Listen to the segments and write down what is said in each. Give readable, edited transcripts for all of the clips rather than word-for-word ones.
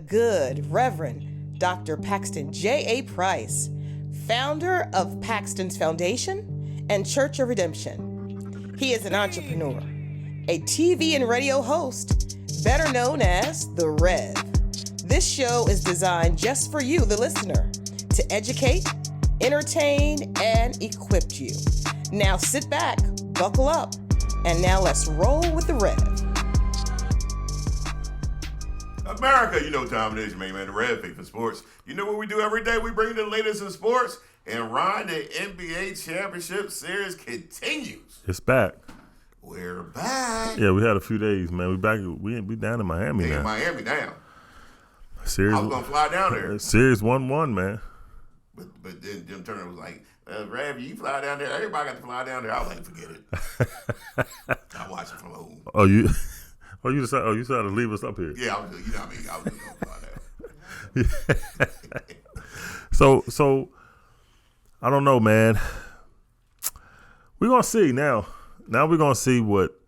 Good Reverend Dr. Paxton J.A. Price, founder of Paxton's Foundation and Church of Redemption. He is an entrepreneur, a TV and radio host, better known as The Rev. This show is designed just for you, the listener, to educate, entertain, and equip you. Now sit back, buckle up, and now let's roll with The Rev. America, you know what time it is, man. The Red Faith for Sports. You know what we do every day? We bring you the latest in sports. And Ron, the NBA Championship Series continues. It's back. We're back. Yeah, we had a few days, man. We back. We down in Miami now. In Miami now. Series, I was going to fly down there. Series 1-1, man. But then Jim Turner was like, Rav, you fly down there. Everybody got to fly down there. I was like, forget it. I watch it from home. You decided to leave us up here. Yeah, I was just, you know what I mean? I was just going to fly down. So I don't know, man. We're gonna see now. Now we're gonna see what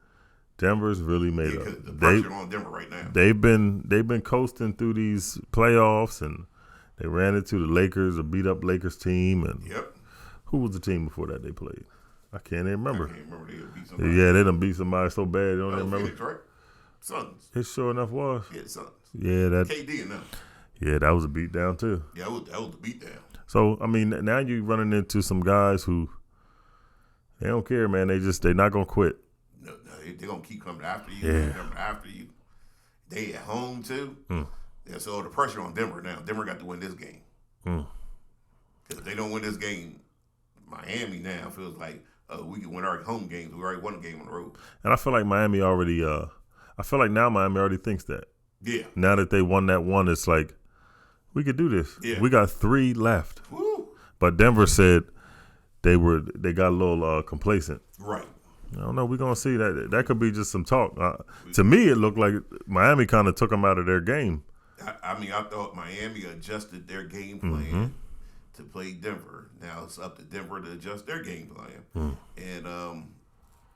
Denver's really made of. The pressure on Denver right now. They've been coasting through these playoffs, and they ran into the Lakers, a beat up Lakers team, and who was the team before that they played? I can't even remember. I can't remember. They beat somebody. Yeah, they done beat somebody so bad they don't even remember. Phoenix, right? Suns. It sure enough was. Yeah, the Suns. Yeah, that KD and them. Yeah, that was a beat down too. Yeah, that was the beat down. So I mean, now you're running into some guys who they don't care, man. They're not gonna quit. No, they're gonna keep coming after you. Yeah. Coming after you. They at home too. Yeah, so the pressure on Denver now. Denver got to win this game. Because if they don't win this game, Miami now feels like we can win our home games. We already won a game on the road. And I feel like Miami already. I feel like now Miami already thinks that. Yeah. Now that they won that one, it's like we could do this. Yeah. We got 3 left. Woo. But Denver said they got a little complacent. Right. I don't know. We're gonna see that. That could be just some talk. To me, it looked like Miami kind of took them out of their game. I mean, I thought Miami adjusted their game plan to play Denver. Now it's up to Denver to adjust their game plan. And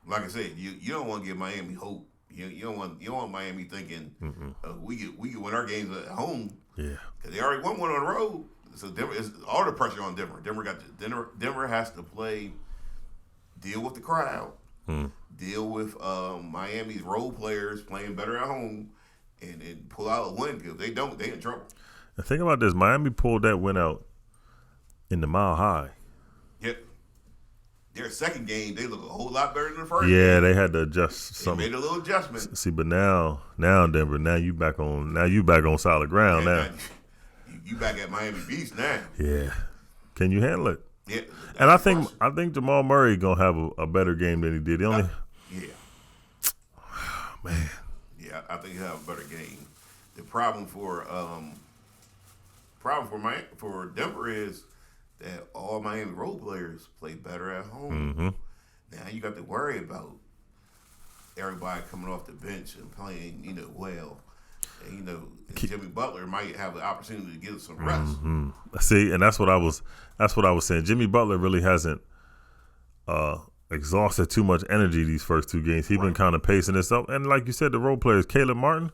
like I said, you don't want to give Miami hope. You don't want Miami thinking we can win our games at home. Yeah, because they already won one on the road. So Denver is all the pressure on Denver. Denver has to deal with the crowd, deal with Miami's role players playing better at home, and pull out a win. Because they don't, they in trouble. The thing about this, Miami pulled that win out in the Mile High. Yep. Their second game, they look a whole lot better than the first. Yeah, game. they had to adjust some. They made a little adjustment. See, but now Denver, now you back on solid ground now. You back at Miami Beach now. Yeah. Can you handle it? Yeah. And I think Jamal Murray gonna have a better game than he did. He only. Man. Yeah, I think he'll have a better game. The problem for Denver is that all Miami role players play better at home. Now you got to worry about everybody coming off the bench and playing, well. And, Jimmy Butler might have the opportunity to get some rest. See, and that's what I was saying. Jimmy Butler really hasn't exhausted too much energy these first 2 games. He's been kind of pacing himself. And like you said, the role players, Caleb Martin,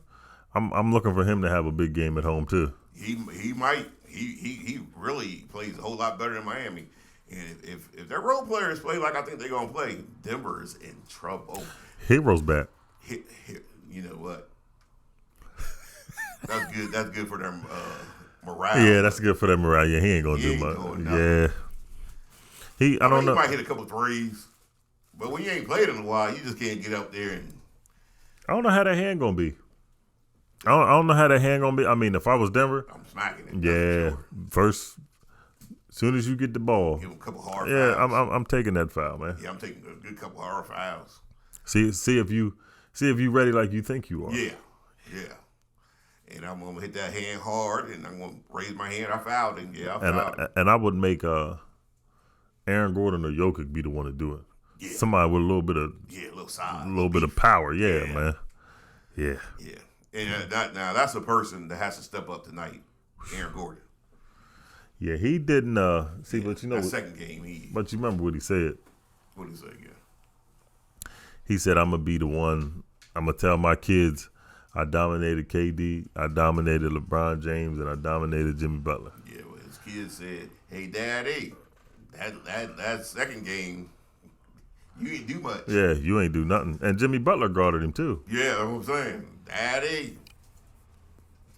I'm looking for him to have a big game at home too. He might. He really plays a whole lot better than Miami. And if their role players play like I think they're going to play, Denver is in trouble. Hero's back. You know what? That's good. That's good for their morale. Yeah, that's good for their morale. Yeah, he ain't going to do much. Yeah. He might hit a couple threes. But when you ain't played in a while, you just can't get up there and. I don't know how that hand going to be. I don't know how that hand going to be. I mean, if I was Denver. I'm smacking it. Yeah. Sure. First, as soon as you get the ball. Give him a couple hard fouls. Yeah, I'm taking that foul, man. Yeah, I'm taking a good couple hard fouls. See if you ready like you think you are. Yeah. And I'm gonna hit that hand hard, and I'm gonna raise my hand. I fouled him. Yeah, I fouled. And I would make Aaron Gordon or Jokic be the one to do it. Yeah. Somebody with a little bit of a little size, a little bit of power. Yeah, man. Yeah. And that's a person that has to step up tonight. Aaron Gordon. Yeah, he didn't see, but that second game But you remember what he said? What did he say again? He said, "I'm gonna be the one. I'm gonna tell my kids I dominated KD, I dominated LeBron James, and I dominated Jimmy Butler. Yeah, well, his kids said, "Hey, Daddy, that second game, you didn't do much." Yeah, you ain't do nothing. And Jimmy Butler guarded him too. Yeah, that's what I'm saying. Daddy,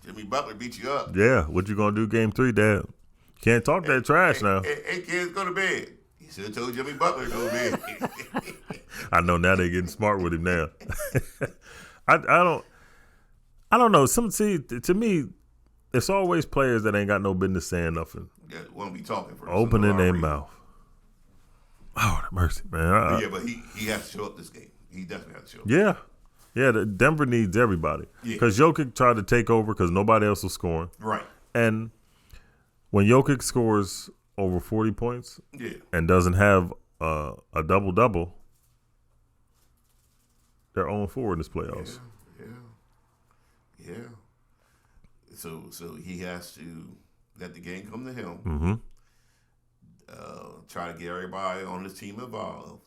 Jimmy Butler beat you up. Yeah, what you gonna do game 3, Dad? Can't talk that trash now. Hey, kids, go to bed. He should have told Jimmy Butler to go to bed. I know now they're getting smart with him now. I don't know. To me, it's always players that ain't got no business saying nothing. Yeah, want to be talking for opening their mouth. Oh, mercy, man. Yeah, but he has to show up this game. He definitely has to show up. Yeah. Yeah, Denver needs everybody. Because Jokic tried to take over because nobody else was scoring. Right. And when Jokic scores over 40 points and doesn't have a double-double, they're 0-4 in this playoffs. Yeah. So he has to let the game come to him. Mm-hmm. Try to get everybody on this team involved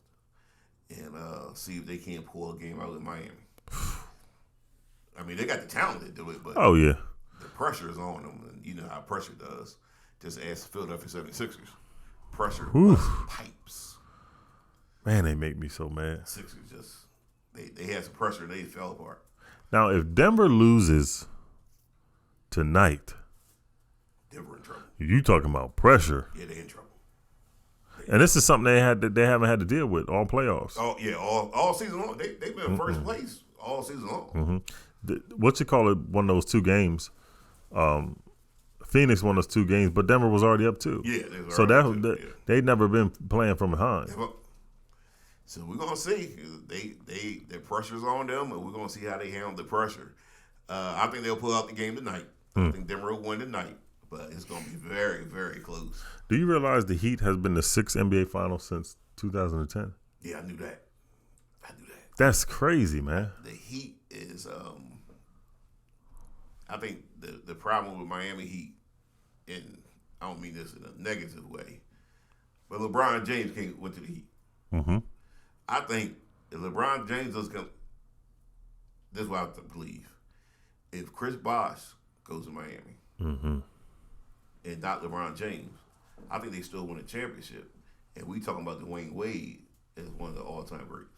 and see if they can't pull a game out in Miami. I mean, they got the talent to do it, but the pressure is on them. And you know how pressure does. Just ask the Philadelphia 76ers. Pressure pipes. Man, they make me so mad. Sixers just, they had some pressure and they fell apart. Now, if Denver loses tonight, Denver in trouble. You talking about pressure. Yeah, they in trouble. And this is something they haven't had to deal with all playoffs. Oh yeah, all season long. They've been in first place all season long. What you call it? One of those 2 games. Phoenix won those 2 games, but Denver was already up 2. Yeah, so they'd never been playing from behind. Yeah, so we're gonna see. Their pressure's on them, and we're gonna see how they handle the pressure. I think they'll pull out the game tonight. I think Denver will win tonight, but it's gonna be very, very close. Do you realize the Heat has been the 6th NBA Finals since 2010? Yeah, I knew that. That's crazy, man. The Heat is, I think the problem with Miami Heat, and I don't mean this in a negative way, but LeBron James went to the Heat. Mm-hmm. I think if LeBron James is going to, this is what I believe, if Chris Bosh goes to Miami and not LeBron James, I think they still win a championship. And we talking about Dwayne Wade as one of the all-time greats.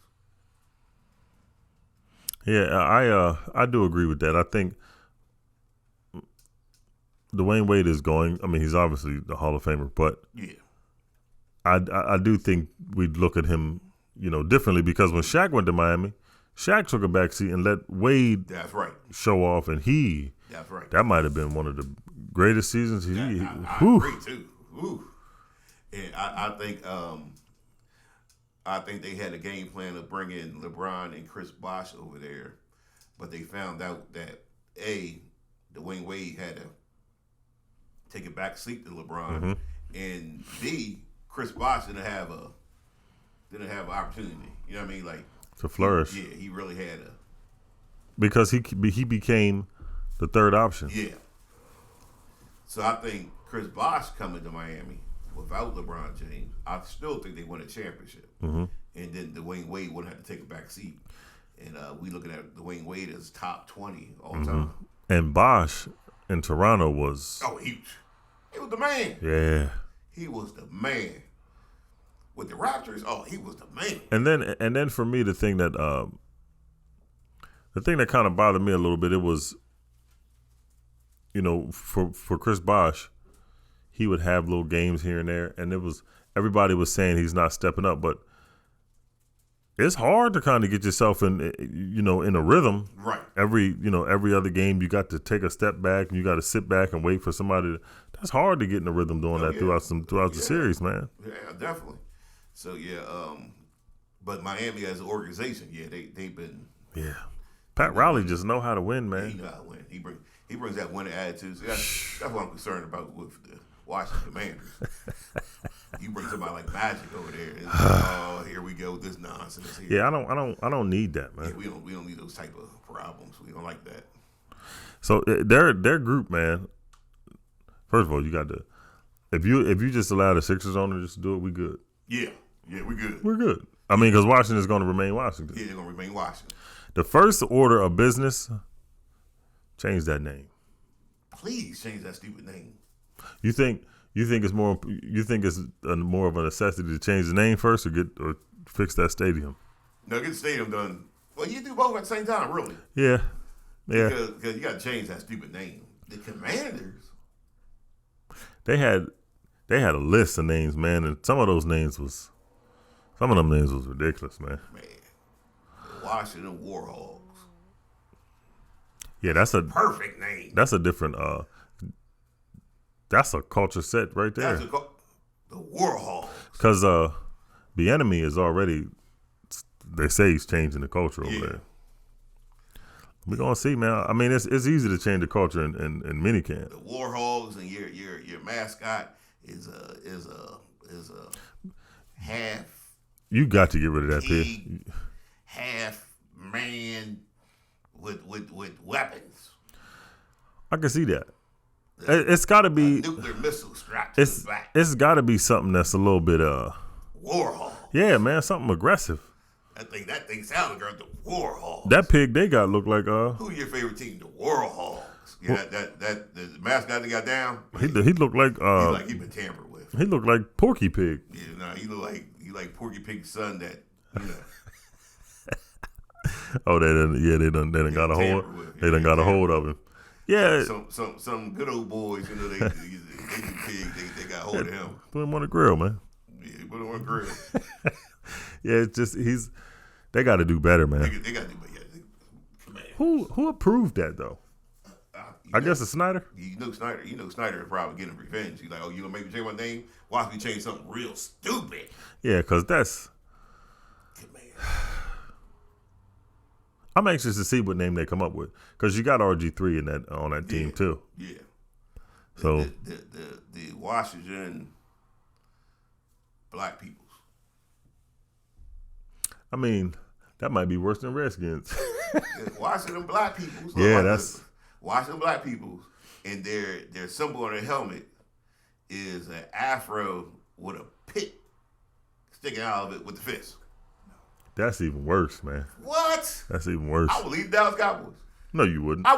Yeah, I do agree with that. I think Dwayne Wade is going. I mean, he's obviously the Hall of Famer, but I do think we'd look at him, differently because when Shaq went to Miami, Shaq took a backseat and let Wade show off, and that might have been one of the greatest seasons. I agree too. Ooh. And I think they had a game plan of bringing LeBron and Chris Bosh over there, but they found out that Dwayne Wade had to take a back seat to LeBron, and B, Chris Bosh didn't have an opportunity. You know what I mean? Like to flourish. He really had a because he became the third option. Yeah. So I think Chris Bosh coming to Miami without LeBron James, I still think they win a championship. And then Dwayne Wade wouldn't have to take a back seat. And we looking at Dwayne Wade as top 20 all time. And Bosh in Toronto was he was the man. Yeah. He was the man. With the Raptors, he was the man. And then for me, the thing that kind of bothered me a little bit, it was, for Chris Bosh, he would have little games here and there, and everybody was saying he's not stepping up, but it's hard to kind of get yourself in a rhythm. Right. Every other game you got to take a step back and you got to sit back and wait for somebody. That's hard to get in a rhythm doing that throughout the series, man. Yeah, definitely. So but Miami as an organization, they've been. Yeah. Pat Riley just know how to win, man. He know how to win. He brings that winning attitude. So that's what I'm concerned about with the Washington Commanders. You bring somebody like Magic over there, and here we go with this nonsense here. Yeah, I don't need that, man. Yeah, we don't need those type of problems. We don't like that. So their group, man. First of all, you got to if you just allow the Sixers on to just do it, we good. Yeah, we good. We're good. I mean, because Washington is going to remain Washington. Yeah, they're going to remain Washington. The first order of business Change that name. Please change that stupid name. You think it's more? You think it's more of a necessity to change the name first, or fix that stadium? No, get the stadium done. Well, you do both at the same time, really. Yeah. Because you got to change that stupid name. The Commanders. They had a list of names, man, and some of them names was ridiculous, man. Man, the Washington Warhogs. Yeah, that's a perfect name. That's a different. That's a culture set right there. The Warhogs. Because the enemy is already. They say he's changing the culture over there. We're gonna see, man. I mean, it's easy to change the culture in minicamp. The Warhogs and your mascot is a half. You got to get rid of that pig. Half man with weapons. I can see that. It's got to be a nuclear missile strapped to his back. It's got to be something that's a little bit Warhog. Yeah, man, something aggressive. That thing sounds like the Warhogs. That pig they got look like Who's your favorite team? The Warhogs. Yeah, that the mascot they got down. He looked like he been tampered with. He looked like Porky Pig. Yeah, no, he like Porky Pig's son that Oh, they done got a hold. They done got a hold of him. Yeah, some good old boys, they do pig. They got hold of him. Put him on the grill, man. Yeah, put him on the grill. Yeah, it's just they got to do better, man. They got to do better. Who approved that though? I guess it's Snyder. You know Snyder is probably getting revenge. He's like, oh, you gonna make me change my name? Watch me change something real stupid. Yeah, because that's. I'm anxious to see what name they come up with because you got RG3 on that team too. Yeah. So the Washington black peoples. I mean, that might be worse than Redskins. Washington black peoples. Yeah, that's Washington black peoples, and their symbol on their helmet is an afro with a pick sticking out of it with the fist. That's even worse, man. What? That's even worse. I would leave the Dallas Cowboys. No, you wouldn't. I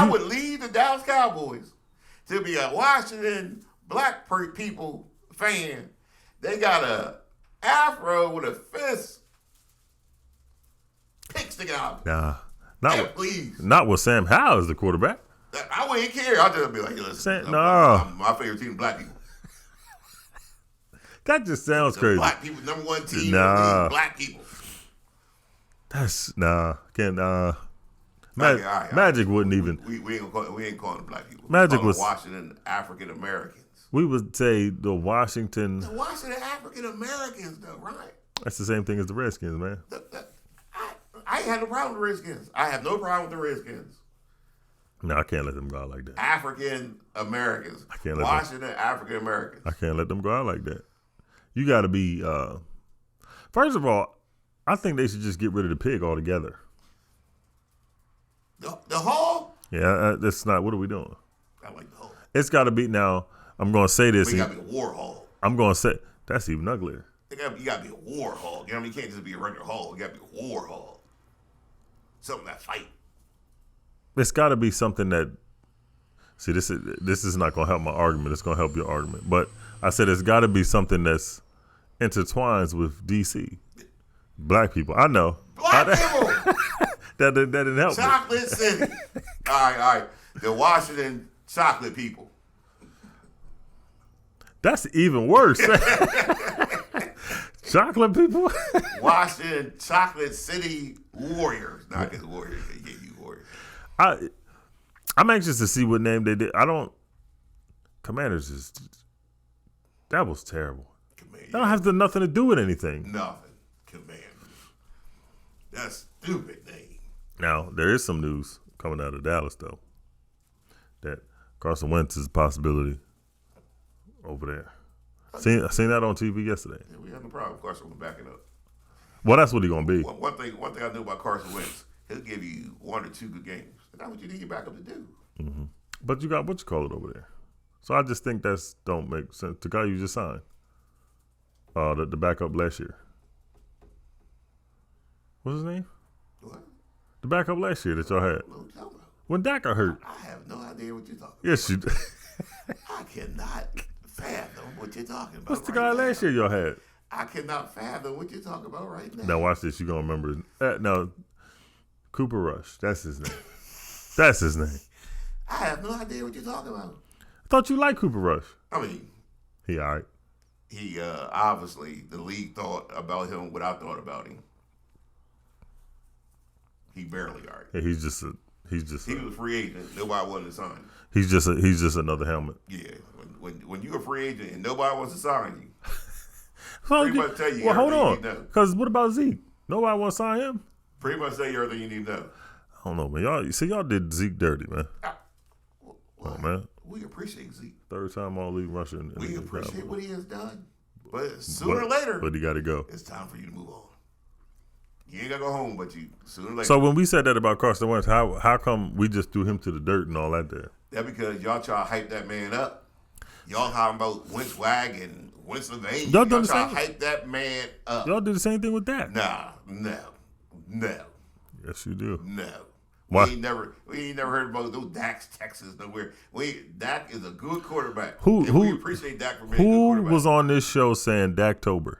would leave the Dallas Cowboys to be a Washington black people fan. They got a afro with a fist pick sticking out. Nah, please. Not with Sam Howell as the quarterback. I wouldn't care. I'll just be like, listen, my favorite team is black people. That just sounds crazy. Black people, number one team, black people. That's Magic wouldn't even. We ain't calling them black people. Magic was Washington African Americans. We would say the Washington African Americans, though, right? That's the same thing as the Redskins, man. I ain't had no problem with the Redskins. I have no problem with the Redskins. No, I can't let them go out like that. African Americans. I can't let Washington African Americans. I can't let them go out like that. You got to be. First of all, I think they should just get rid of the pig altogether. The hog? Yeah, that's not. What are we doing? I like the hog. It's got to be now. I'm going to say this. But you got to be a war hog. I'm going to say that's even uglier. You got to be a war hog. You know what I mean? You can't just be a regular hog. You got to be a war hog. Something that fight. It's got to be something that. See, this is not going to help my argument. It's going to help your argument. But I said it's got to be something that's intertwines with DC. Black people. I know. Black people. that didn't help. Chocolate City. All right. The Washington chocolate people. That's even worse. Chocolate people? Washington Chocolate City Warriors. Not just Warriors. They gave you Warriors. I'm anxious to see what name they did. Commanders that was terrible. That don't have nothing to do with anything. Nothing. Commanders. That's stupid name. Now, there is some news coming out of Dallas, though, that Carson Wentz is a possibility over there. I seen that on TV yesterday. Yeah, we have no problem with Carson backing up. Well, that's what he's going to be. One thing I know about Carson Wentz, he'll give you 1 or 2 good games. That's what you need your backup to do. Mm-hmm. But you got what you call it over there. So I just think that's don't make sense. The guy you just signed, the backup last year. What's his name? What? The backup last year that y'all had. When Dak got hurt. I have no idea what you're talking about. Yes, you do. I cannot fathom what you're talking about. What's the guy last year y'all had? I cannot fathom what you're talking about right now. Now watch this. You're going to remember. No, Cooper Rush. That's his name. That's his name. I have no idea what you're talking about. I thought you liked Cooper Rush. I mean, he all right. He obviously, the league thought about him what I thought about him. He barely all right. Yeah, he was a free agent. Nobody wanted to sign him. He's just another helmet. Yeah, when you're a free agent and nobody wants to sign you, so pretty much tell you well, hold everything on. you need to know. Because what about Zeke? Nobody want to sign him. Pretty much tell you everything you need to know. I don't know, man. Y'all did Zeke dirty, man. Well, man. We appreciate Zeke. Third time all league rushing. We appreciate what he has done. But sooner or later, but he got to go. It's time for you to move on. You ain't got to go home, but you sooner or later. So when we said that about Carson Wentz, how come we just threw him to the dirt and all that there? That's because y'all try to hype that man up. Y'all talking about Wentz Wag and Pennsylvania. Y'all try to hype that man up. Y'all did the same thing with Dak. No. Yes, you do. No. Why? We ain't never heard about those Dak's Texas nowhere. Dak is a good quarterback. We appreciate Dak for being a good quarterback. Who was on this show saying Daktober?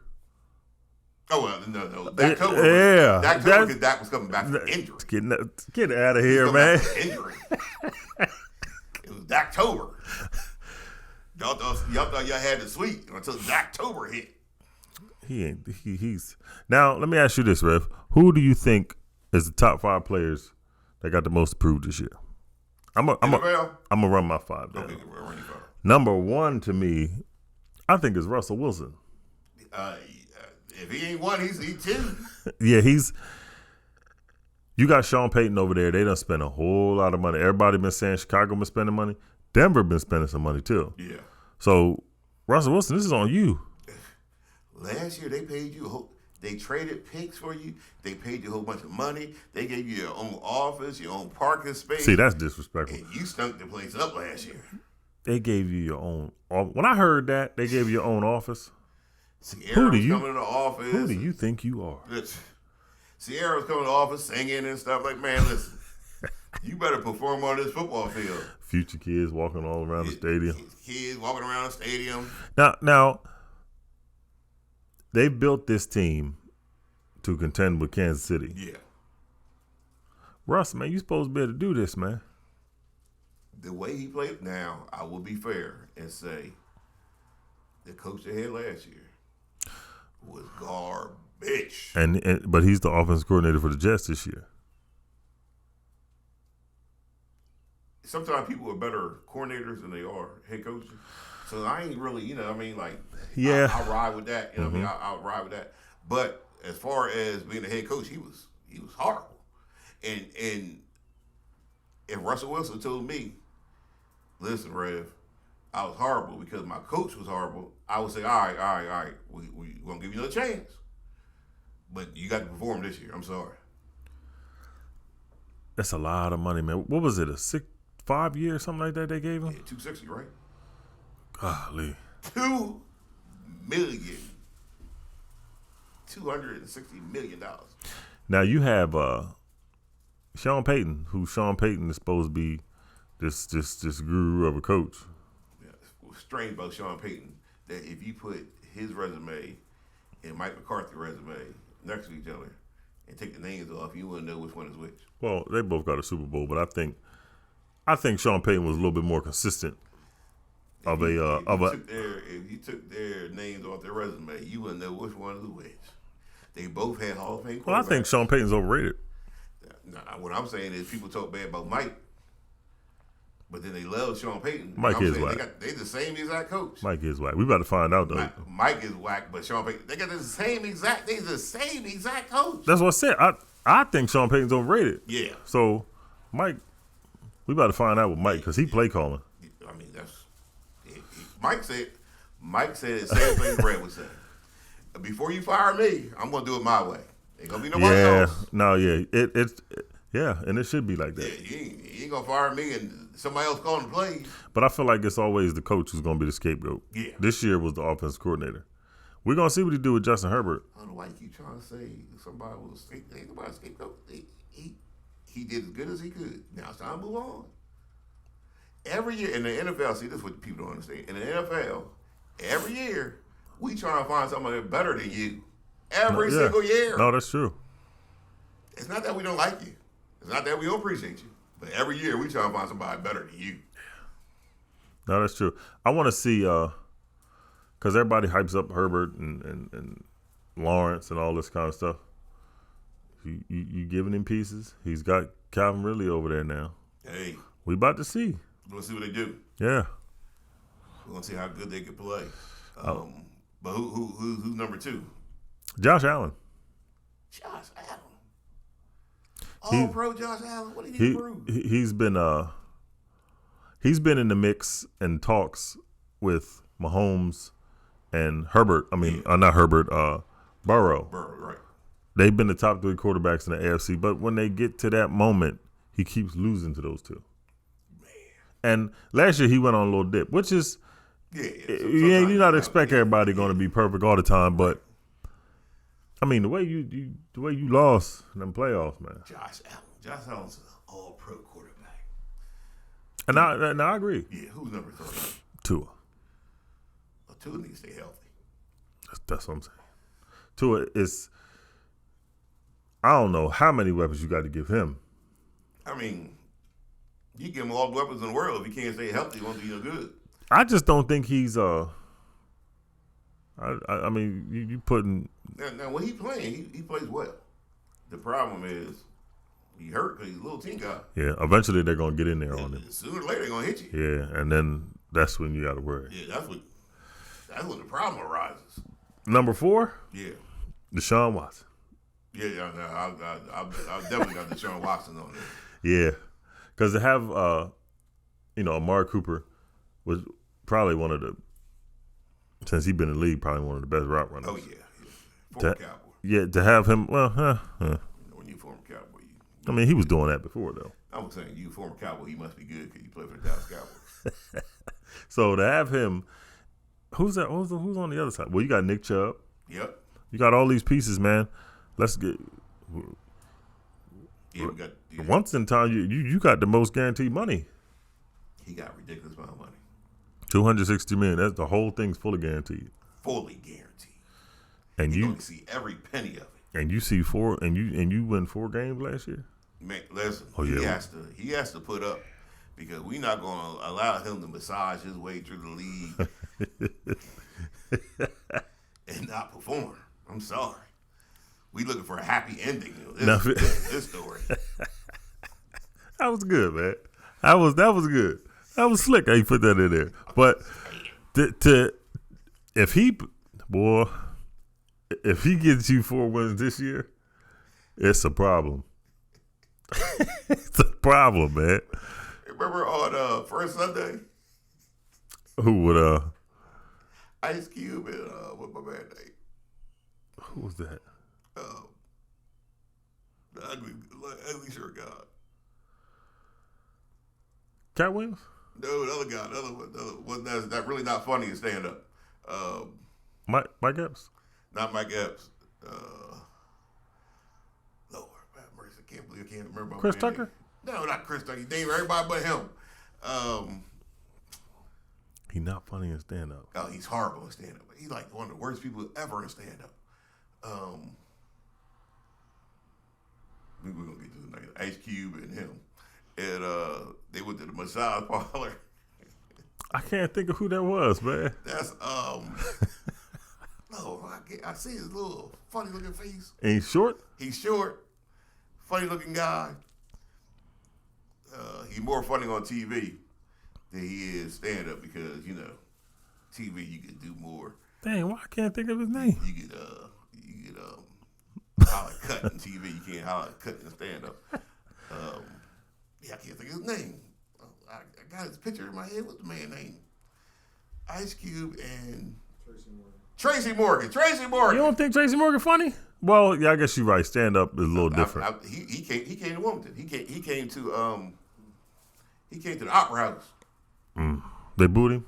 Oh, well, no. Daktober. Yeah. Daktober because Dak was coming back from injury. Get out of here, man. Injury. It was Daktober. Y'all thought y'all had the sweet until Daktober hit. He's now. Let me ask you this, Rev. Who do you think is the top 5 players that got the most approved this year? I'm gonna run my 5 down. Okay, run your 5. Number 1 to me, I think is Russell Wilson. If he ain't 1, he's 2. Yeah, you got Sean Payton over there. They done spent a whole lot of money. Everybody been saying Chicago been spending money. Denver been spending some money too. Yeah. So Russell Wilson, this is on you. Last year they paid you. They traded picks for you. They paid you a whole bunch of money. They gave you your own office, your own parking space. See, that's disrespectful. And you stunk the place up last year. They gave you your own. When I heard that they gave you your own office. Sierra was coming to the office. Who do you think you are? Sierra was coming to the office singing and stuff. Like, man, listen, you better perform on this football field. Future kids walking all around the stadium. Kids walking around the stadium. Now, they built this team to contend with Kansas City. Yeah. Russ, man, you supposed to be able to do this, man. The way he played, now, I will be fair and say the coach they had last year was garbage. But he's the offensive coordinator for the Jets this year. Sometimes people are better coordinators than they are head coaches. So I ain't really, yeah, I'll ride with that. You know what I mean? I'll ride with that. But as far as being a head coach, he was horrible. And if Russell Wilson told me, listen, Rev, I was horrible because my coach was horrible, I would say, all right, we're going to give you another chance. But you got to perform this year. I'm sorry. That's a lot of money, man. What was it, 5 year or something like that they gave him? Yeah, $260, right? Golly. $260 million. Now you have Sean Payton, who Sean Payton is supposed to be this guru of a coach. Yeah, what's strange about Sean Payton that if you put his resume and Mike McCarthy's resume next to each other and take the names off, you wouldn't know which one is which. Well, they both got a Super Bowl, but I think Sean Payton was a little bit more consistent. If you took their names off their resume, you wouldn't know which one is which. They both had Hall of Fame quarterbacks. Well, I think Sean Payton's overrated. Now, what I'm saying is people talk bad about Mike, but then they love Sean Payton. Mike is whack. They the same exact coach. Mike is whack. We about to find out though. Mike is whack, but Sean Payton, they got the same exact. They're the same exact coach. That's what I said. I think Sean Payton's overrated. Yeah. So Mike, we about to find out with Mike because he play calling. I mean, Mike said the same thing Brad would say. Before you fire me, I'm gonna do it my way. Ain't gonna be nobody else. No, yeah. And it should be like that. Yeah, you ain't gonna fire me and somebody else calling the plays. But I feel like it's always the coach who's gonna be the scapegoat. Yeah. This year was the offensive coordinator. We're gonna see what he do with Justin Herbert. I don't know why you keep trying to say somebody was ain't nobody scapegoat. He he did as good as he could. Now it's time to move on. Every year in the NFL, see, this is what people don't understand. In the NFL, every year, we try to find somebody better than you. Every single year. No, that's true. It's not that we don't like you. It's not that we don't appreciate you. But every year, we try to find somebody better than you. No, that's true. I want to see, because everybody hypes up Herbert and Lawrence and all this kind of stuff. You giving him pieces. He's got Calvin Ridley over there now. Hey. We about to see. We're going to see what they do. Yeah. We're going to see how good they can play. But who's number 2? Josh Allen. Josh Allen. Pro Josh Allen. What did he prove? He's been in the mix and talks with Mahomes and Herbert. I mean, not Herbert. Burrow. Burrow, right. They've been the top 3 quarterbacks in the AFC, but when they get to that moment, he keeps losing to those two. And last year he went on a little dip, which is you not expect everybody going to be perfect all the time, but I mean the way you lost in them playoffs, man. Josh Allen's an all-pro quarterback. And I agree. Yeah, who's number 3? Tua. Well, Tua needs to stay healthy. That's what I'm saying. Tua is. I don't know how many weapons you got to give him. I mean, you give him all the weapons in the world. If he can't stay healthy, he won't do no good. I just don't think he's I mean, you putting now when he playing, he plays well. The problem is he hurt because he's a little team guy. Yeah, eventually they're gonna get in there on him. Sooner or later they're gonna hit you. Yeah, and then that's when you got to worry. Yeah, that's when the problem arises. Number 4. Yeah, Deshaun Watson. Yeah, I definitely got Deshaun Watson on there. Yeah, because to have Amari Cooper was probably one of the, since he's been in the league, probably one of the best route runners. Oh yeah. Former Cowboy. Yeah, to have him, when you former Cowboy, I mean, he was doing that before though. I'm saying you former Cowboy, you must be good because you play for the Dallas Cowboys. So to have him, who's that? Who's on the other side? Well, you got Nick Chubb. Yep. You got all these pieces, man. Let's get. Yeah, we got. Yeah. Once in time, you got the most guaranteed money. He got a ridiculous amount of money. $260 million. That's the whole thing's fully guaranteed. Fully guaranteed. And you see every penny of it. And you see 4, and you win 4 games last year. Man, listen. Oh, yeah. He has to put up because we're not going to allow him to massage his way through the league and not perform. I'm sorry. We looking for a happy ending. This story. That was good, man. That was good. That was slick how you put that in there. But if he gets you 4 wins this year, it's a problem. It's a problem, man. Remember on first Sunday? Who would Ice Cube and what's my man name? Who was that? The ugly shirt guy. Cat Williams? No, the other guy, the other one that's really not funny in stand up. Mike Epps? Not Mike Epps. Lord, mercy, I can't believe I can't remember. Chris Tucker? Name. No, not Chris Tucker. He named everybody but him. He's not funny in stand up. Oh, he's horrible in stand up. He's like one of the worst people ever in stand up. We're gonna get to the name. Ice Cube and him. And they went to the massage parlor. I can't think of who that was, man. That's no, I see his little funny looking face. And he's short? He's short, funny looking guy. He's more funny on TV than he is stand up because, TV you can do more. Dang, why I can't think of his name? You get holler cut in TV, you can't holler cut in stand up. I can't think of his name. I got his picture in my head. What's the man's name? Ice Cube and Tracy Morgan. You don't think Tracy Morgan funny? Well, yeah, I guess you're right. Stand up is a little different. He came to Wilmington. He came to the Opera House. They booed him?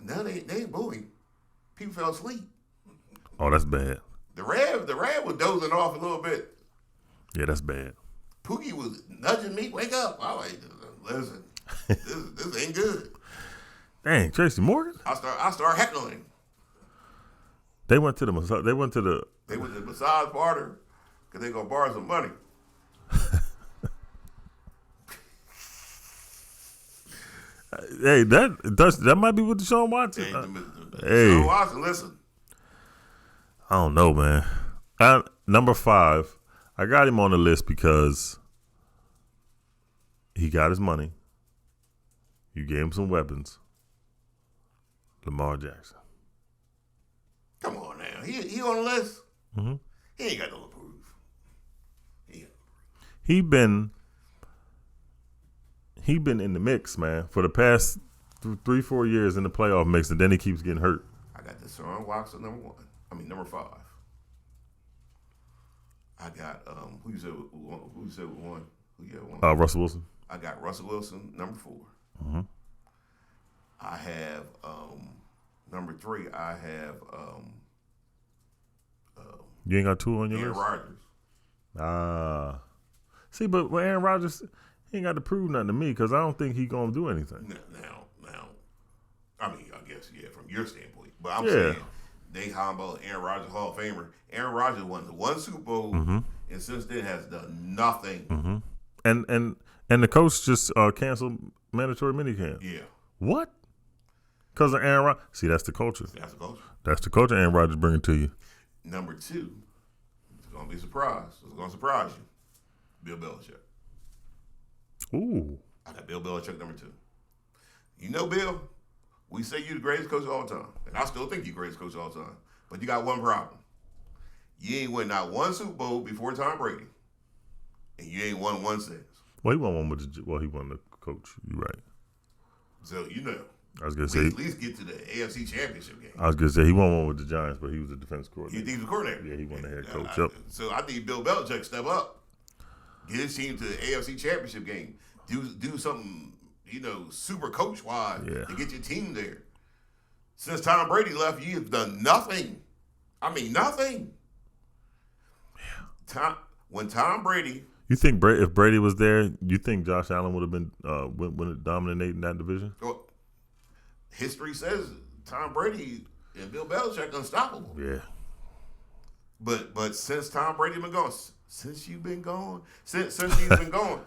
No, they ain't booed him. People fell asleep. Oh, that's bad. The Rev was dozing off a little bit. Yeah, that's bad. Pookie was nudging me, wake up. I was like, listen, this ain't good. Dang, Tracy Morgan. I start heckling. They went to the massage parlor because they gonna borrow some money. Hey, that might be what Deshaun Watson. Deshaun Watson, listen. I don't know, man. Number 5, I got him on the list because he got his money. You gave him some weapons. Lamar Jackson. Come on now. He on the list? Mm-hmm. He ain't got no to prove. He been in the mix, man, for the past 3-4 years in the playoff mix, and then he keeps getting hurt. I got Deshaun Watson number 5. I got who you said won? Who you had one? Russell Wilson. I got Russell Wilson number 4. Mm-hmm. I have number 3. I have you ain't got 2 on your Aaron list. Rodgers. See, but with Aaron Rodgers, he ain't got to prove nothing to me because I don't think he gonna do anything. Now, I mean, I guess from your standpoint, but I'm saying they humble Aaron Rodgers Hall of Famer. Aaron Rodgers won the 1 Super Bowl, and since then has done nothing. Mm-hmm. And the coach just canceled mandatory minicamp. Yeah. What? Because of Aaron Rodgers. See, that's the culture. That's the culture. That's the culture Aaron Rodgers bringing to you. Number 2, it's gonna be a surprise. It's gonna surprise you. Bill Belichick. Ooh. I got Bill Belichick number 2. You know, Bill, we say you the greatest coach of all time. And I still think you're the greatest coach of all time. But you got one problem. You ain't win not 1 Super Bowl before Tom Brady. And you ain't won 1 since. Well, he won one he won the coach. You're right. So, you know. I was going to say. At least get to the AFC Championship game. I was going to say he won one with the Giants, but he was the defense coordinator. He was the coordinator. Yeah, he won the head coach. So I need Bill Belichick to step up. Get his team to the AFC Championship game. Do something, super coach-wise to get your team there. Since Tom Brady left, you have done nothing. I mean, nothing. Yeah. When Tom Brady... You think if Brady was there, you think Josh Allen would have been dominating that division? Well, history says Tom Brady and Bill Belichick unstoppable. Yeah. But since Tom Brady been gone, since you've been gone, he's been gone,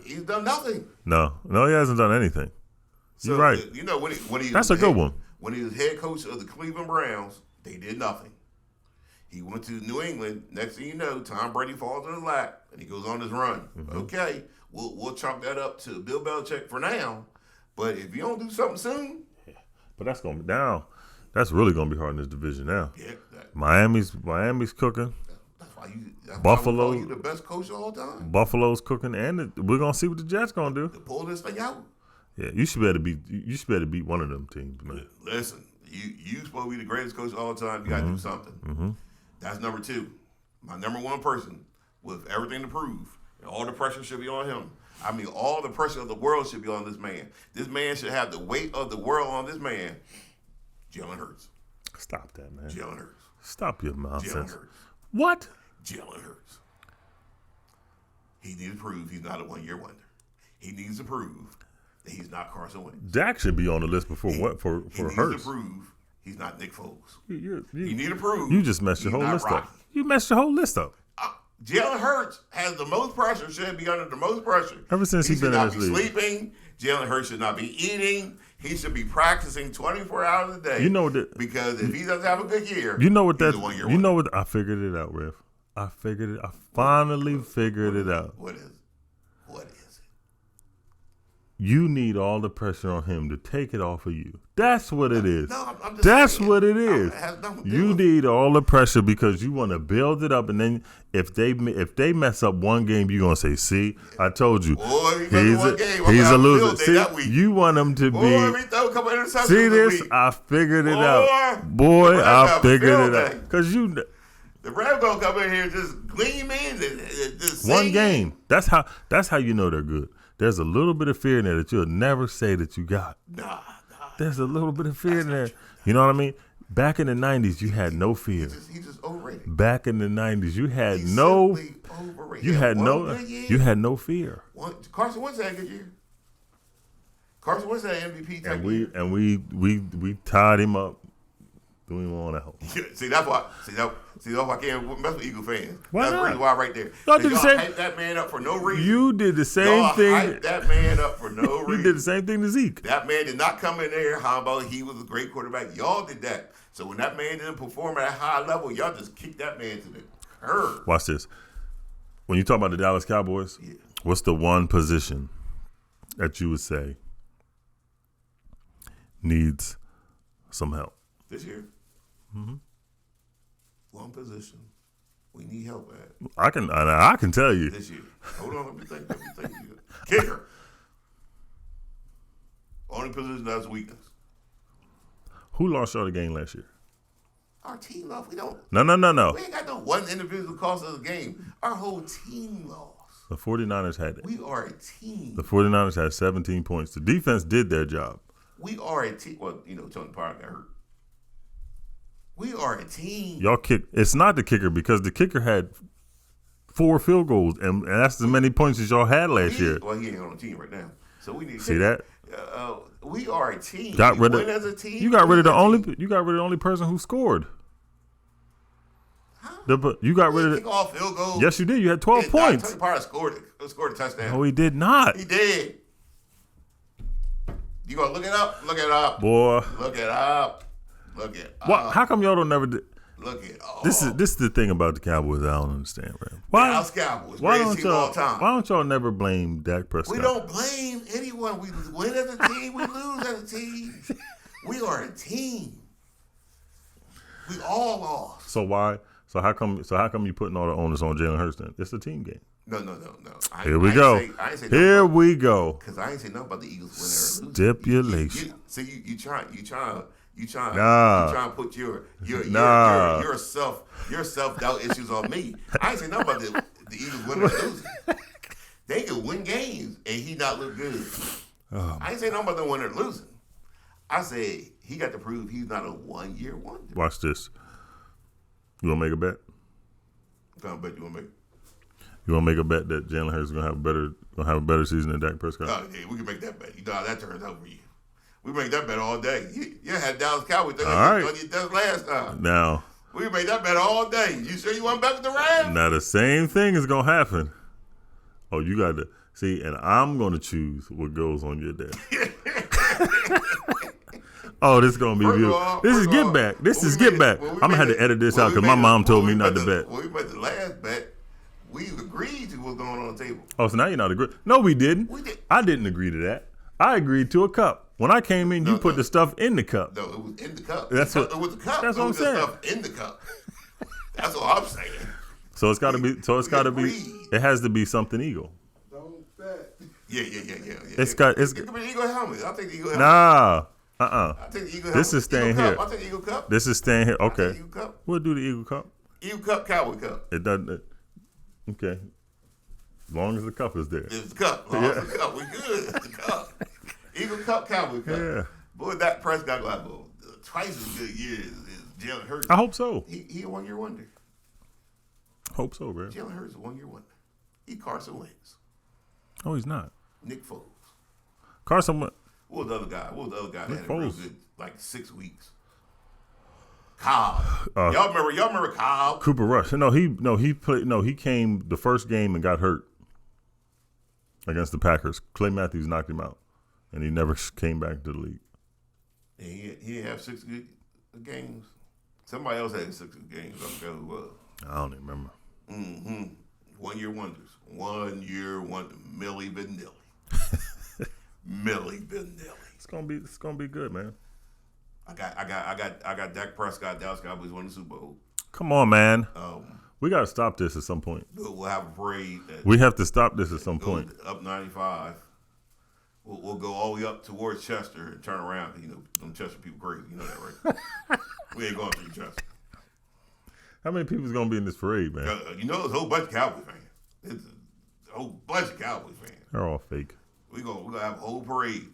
he's done nothing. No, he hasn't done anything. So, you're right. When he that's a good one. When he was head coach of the Cleveland Browns, they did nothing. He went to New England. Next thing you know, Tom Brady falls in his lap and he goes on his run. Mm-hmm. Okay, we'll chalk that up to Bill Belichick for now. But if you don't do something soon, but that's gonna be down. That's really gonna be hard in this division now. Yeah, Miami's cooking. That's why we Buffalo, call you the best coach of all time. Buffalo's cooking, and we're gonna see what the Jets gonna do to pull this thing out. Yeah, you should better beat one of them teams, man. Listen, you supposed to be the greatest coach of all time. You gotta do something. Mm-hmm. That's number 2. My number 1 person with everything to prove, and all the pressure should be on him. I mean, all the pressure of the world should be on this man. This man should have the weight of the world on this man. Jalen Hurts. Stop that, man. Jalen Hurts. Stop your nonsense. Jalen Hurts. What? Jalen Hurts. He needs to prove he's not a 1-year wonder. He needs to prove that he's not Carson Wentz. Dak should be on the list before for Hurts. He needs to prove he's not Nick Foles. You need to prove you just messed your whole list up. You messed your whole list up. Jalen Hurts has the most pressure, should be under the most pressure. Ever since he's been in this league. He should not be sleeping. Jalen Hurts should not be eating. He should be practicing 24 hours a day. Because if he doesn't have a good year, he's a 1-year wonder. I figured it out, Rev. I finally figured it out. What is it? You need all the pressure on him to take it off of you. That's what it is. No, I'm just That's saying. what it is. You need all the pressure because you want to build it up, and then if they mess up one game, you're gonna say, "See, I told you." Boy, he's a loser. See, you want him to be. See this? I figured it out. Boy, I figured it out. Because the Rams gonna come in here and just gleam in. Just one game. That's how you know they're good. There's a little bit of fear in there that you'll never say that you got. Nah. There's a little bit of fear in there. You know what I mean? Back in the 90s, you had no fear. He's just overrated. Back in the 90s, you had He's no. overrated. You had no. You had no fear. Carson Wentz had a good year. Carson Wentz had an MVP type year. And we tied him up. Threw him on out. See, that's why. See, that's why I can't mess with Eagle fans. Why that's not? the reason why right there. Y'all did the same. Hyped that man up for no reason. You did the same thing. Hyped that man up for no reason. You did the same thing to Zeke. That man did not come in there. How about he was a great quarterback? Y'all did that. So when that man didn't perform at a high level, y'all just kicked that man to the curb. Watch this. When you talk about the Dallas Cowboys, what's the one position that you would say needs some help this year? Mm-hmm. One position we need help at. I can tell you this year. Hold on, let me think. Kicker. Only position that's weakness. Who lost y'all the game last year? Our team lost. We don't. No. We ain't got no one individual cost us a game. Our whole team lost. The 49ers had it. We are a team. The 49ers had 17 points. The defense did their job. We are a team. Well, Tony Pollard got hurt. We are a team. Y'all kick. It's not the kicker because the kicker had 4 field goals, and that's as many points as y'all had last year. Well, he ain't on the team right now, so we need to see that. We are a team. Got rid of as a team. You got rid of the only. You got rid of the only person who scored. Huh? You got rid of it. Kickoff field goal. Yes, you did. You had 12 points. Tony Pollard scored a touchdown. No, he did not. He did. You gonna look it up? Look it up, boy. Look it up. Look it up. What? How come y'all don't never do? Look it up. This is the thing about the Cowboys I don't understand, man. Dallas Cowboys, greatest team of all time. Why don't y'all never blame Dak Prescott? We don't blame anyone. We win as a team. We lose as a team. We are a team. We all lost. So why? So how come you putting all the onus on Jalen Hurts then? It's a team game. No. Here we go. Here we go. Because I ain't say nothing about the Eagles winning or losing. Stipulation. See, you trying to put your self-doubt issues on me. I ain't say nothing about the Eagles winning or losing. They can win games and he not look good. I ain't say nothing about them winning or losing. I said he got to prove he's not a one-year wonder. Watch this. You want to make a bet? What kind of bet you want to make? You want to make a bet that Jalen Hurts is gonna have a better season than Dak Prescott? Oh yeah, we can make that bet. You know how that turns out for you. We make that bet all day. You had Dallas Cowboys on your desk last time. Now we made that bet all day. You sure you want to bet with the Rams? Now the same thing is gonna happen. Oh, you got to see, and I'm gonna choose what goes on your desk. Oh, this is gonna be beautiful. This is get back. This is get back. I'm gonna have to edit this out because my mom told me not to bet. When we made the last bet, we agreed to what's going on the table. Oh, so now you're not agreeing? No, we didn't. We did. I didn't agree to that. I agreed to a cup. When I came in, you put the stuff in the cup. No, it was in the cup. It was the cup. That's what I'm saying. Stuff in the cup. That's what I'm saying. So it's got to be. So it's got to be. It has to be something Eagle. Don't bet. Yeah. It's got. It could be Eagle helmet. I'll take the Eagle helmet. Nah. I'll take the Eagle helmet. This is staying here. I'll take the Eagle Cup. This is staying here. Okay. Eagle Cup. We'll do the Eagle Cup. Eagle Cup, Cowboy Cup. It doesn't. Okay. As long as the cup is there. It's the cup. As long as the cup. We good. It's the cup. Eagle Cup, Cowboy Cup. Yeah. Boy, Dak Prescott got twice as good year as Jalen Hurts. I hope so. He a one-year wonder. Hope so, bro. Jalen Hurts is a one-year wonder. He Carson Wentz. Oh, he's not. Nick Foles. Carson Wentz. What was the other guy? That Nick had a real Foles. good, 6 weeks. Cobb. Y'all remember Cobb? Cooper Rush. He came the first game and got hurt against the Packers. Clay Matthews knocked him out, and he never came back to the league. And he didn't have 6 good games. Somebody else had 6 good games. I forgot who it was. I don't even remember. Mm-hmm. One-year wonders. 1-year wonder. Millie Vanilli. Millie Vanilli. It's gonna be good, man. I got Dak Prescott, Dallas Cowboys winning the Super Bowl. Come on, man. We gotta stop this at some point. We'll have a parade. We have to stop this at some point. Up 95. We'll go all the way up towards Chester and turn around. You know, them Chester people crazy. You know that, right? We ain't going through Chester. How many people's gonna be in this parade, man? You know, there's a whole bunch of Cowboys fans. There's a whole bunch of Cowboys fans. They're all fake. We're gonna have a whole parade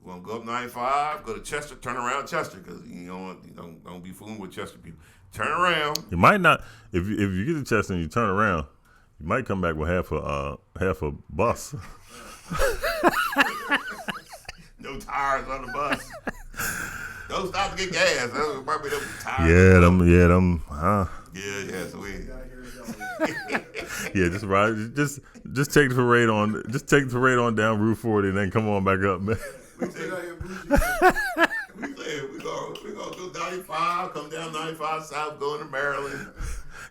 We're gonna go up 95, go to Chester, turn around Chester, because you don't be fooling with Chester people. Turn around. You might not if you get to Chester and you turn around, you might come back with half a bus. No tires on the bus. Don't stop to get gas. Those probably them tires. Yeah, them. Yeah. So we. Yeah, just ride. Just take the parade on. Just take the parade on down Route 40 and then come on back up, man. We say we gonna do 95, come down 95 South, going to Maryland.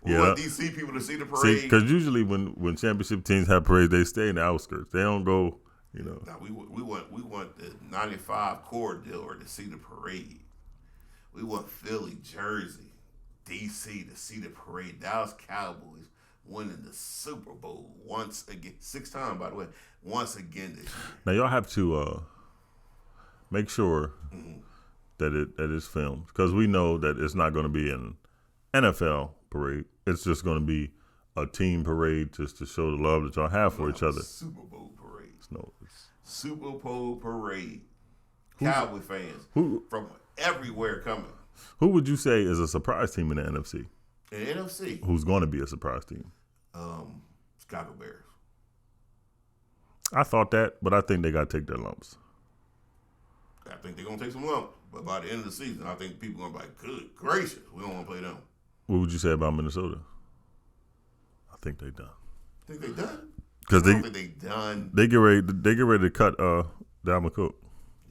We want DC people to see the parade. Because usually when championship teams have parades, they stay in the outskirts. They don't go. Now we want the 95 corridor to see the parade. We want Philly, Jersey, DC to see the parade. Dallas Cowboys winning the Super Bowl once again, 6 times by the way, once again this year. Now y'all have to make sure that it's filmed, because we know that it's not going to be an NFL parade. It's just going to be a team parade just to show the love that y'all have for each other. Super Bowl parade. No. Super Bowl parade. Cowboy fans from everywhere coming. Who would you say is a surprise team in the NFC? In the NFC? Who's going to be a surprise team? Chicago Bears. I thought that, but I think they got to take their lumps. I think they're going to take some lumps. But by the end of the season, I think people are going to be like, good gracious, we don't want to play them. What would you say about Minnesota? I think they done. Think they done? Because I don't think they done. They get ready to cut Dalvin Cook.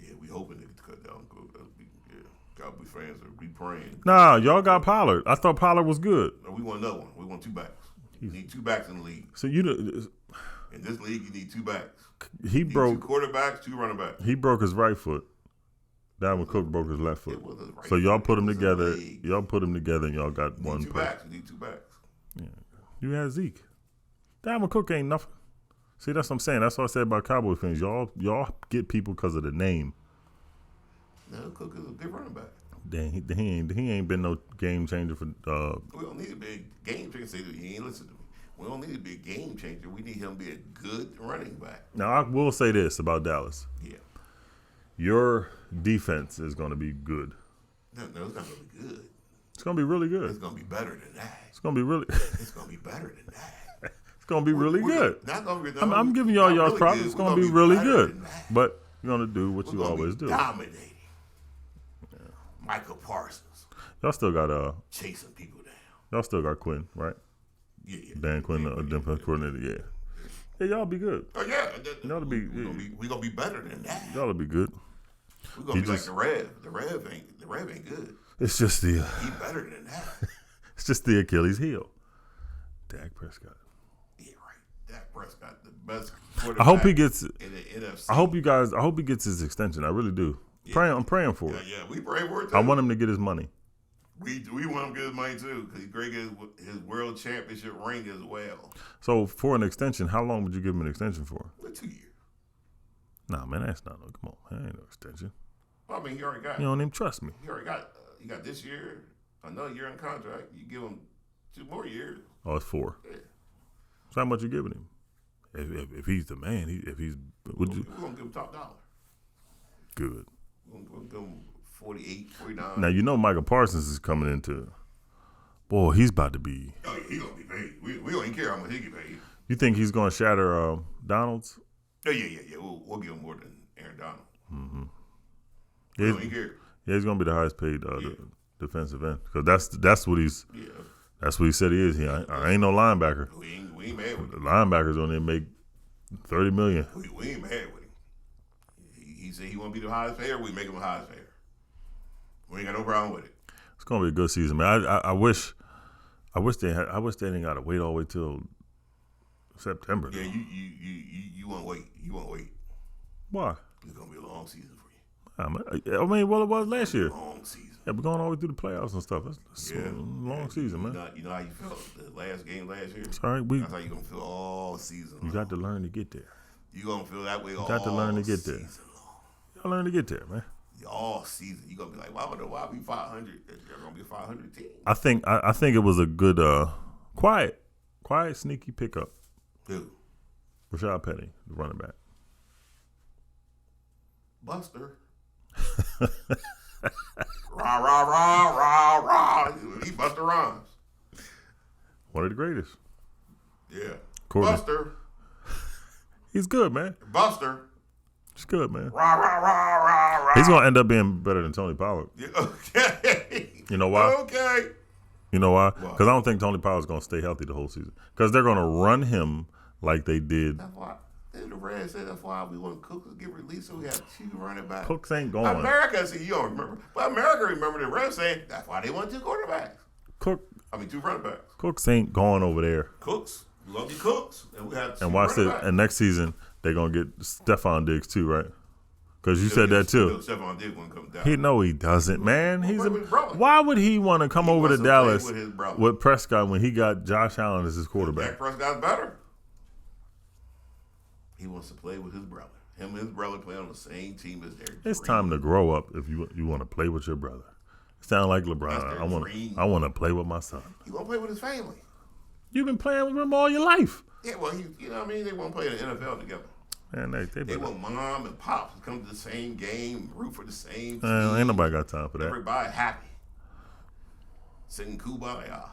Yeah, we hoping they cut Dalvin Cook. Cowboys fans are be praying. Nah, y'all got Pollard. I thought Pollard was good. No, we want another one. We want 2 backs. You need 2 backs in the league. So in this league, you need 2 backs. He broke 2 quarterbacks, 2 running backs. He broke his right foot. Dalvin Cook broke his left foot. So y'all put them together. Y'all put them together, and y'all got one. 2 backs. You need 2 backs. Yeah, you had Zeke. Dalvin Cook ain't nothing. See, that's what I'm saying. That's what I said about Cowboy fans. Y'all get people because of the name. No, Cook is a good running back. Dang, he ain't been no game changer for. We don't need a big game changer. Say that he ain't listen to me. We don't need to be a game changer. We need him to be a good running back. Now I will say this about Dallas. Yeah. Your defense is going to be good. No, it's not going to be good. It's going to be really good. It's going to be better than that. It's going to be really. It's going to be better than that. It's going to be really good. Not gonna be, I'm giving y'all really props. Good. It's going to be really good. But you're going to do what you always do. Dominating. Yeah. Michael Parsons. Y'all still got chasing people down. Y'all still got Quinn, right? Yeah. Dan Quinn, defense coordinator. Yeah. Yeah, y'all be good. Oh yeah. Y'all be. We gonna be better than that. Y'all be good. We gonna be like the Rev. The Rev ain't good. It's just the. He better than that. It's just the Achilles heel. Dak Prescott. Yeah, right. Dak Prescott, the best quarterback. I hope he gets. In the NFC. I hope he gets his extension. I really do. Yeah. I'm praying for it. Yeah, we pray for it too. I want him to get his money. We want him to get his money too, because he's great at his world championship ring as well. So for an extension, how long would you give him an extension for? 2 years. Nah, man, that's not. Come on, that ain't no extension. Well, I mean, he already got. You don't even trust me. He already got. You got this year, another year in contract. You give him 2 more years. Oh, it's 4. Yeah. So how much you giving him? If he's the man, we're gonna give him top dollar. Good. We're gonna give him 48, 49. Now you know Michael Parsons is coming into. Boy, he's about to be. Oh yeah, he's gonna be paid. We don't even care how much he get paid. You think he's gonna shatter Donald's? Oh yeah. We'll give him more than Aaron Donald. Mm-hmm. We don't even care. Yeah, he's gonna be the highest paid defensive end, because that's what he's. Yeah. That's what he said he is. I ain't no linebacker. We ain't mad with The him. linebackers only make $30 million. We ain't mad with him. He said he want to be the highest payer. We make him the highest payer. We ain't got no problem with it. It's gonna be a good season, man. I wish they didn't gotta wait all the way till September. Yeah, though. you want to wait. You want to wait. Why? It's gonna be a long season for you. I mean, well, it was last year. Long season. Yeah, we're going all the way through the playoffs and stuff. That's a long season, man. You know how you felt the last game last year? It's all right. That's how you gonna feel all season long. You got to learn to get there. You gonna feel that way all got to learn to get there. season long. You got to learn to get there, man. All season, you gonna be like, why be 500? They're gonna be a 500 team. I think it was a good, quiet, sneaky pickup. Dude, Rashad Penny, the running back. Buster. Rah, rah, rah, rah, rah. He Buster Rhymes. One of the greatest. Yeah. Courtney. Buster. He's good, man. Buster. He's good, man. Rah, rah, rah, rah, rah. He's going to end up being better than Tony Pollard. Yeah, okay. You know why? Okay. You know why? Because I don't think Tony Pollard's going to stay healthy the whole season. Because they're going to run him like they did. That's why. The Reds said that's why we want Cooks to get released so we have 2 running backs. Cooks ain't going. America, see, you don't remember. But America remember the Reds saying that's why they want 2 quarterbacks. 2 running backs. Cooks ain't going over there. Cooks. Love you, Cooks. And we have 2 And watch running it. backs. And next season, they're going to get Stephon Diggs too, right? Because you said that too. Stephon Diggs won't come down. He doesn't, man. Why would he want to come over to Dallas with Prescott when he got Josh Allen as his quarterback? Dak Prescott's better. He wants to play with his brother. Him and his brother play on the same team as their It's time to grow up if you want to play with your brother. Sound like LeBron. I want to play with my son. He want to play with his family. You've been playing with him all your life. Yeah, well, you know what I mean? They want to play in the NFL together. Man, they want mom and pops to come to the same game, root for the same team. Ain't nobody got time for that. Everybody happy. Singing Kumbaya.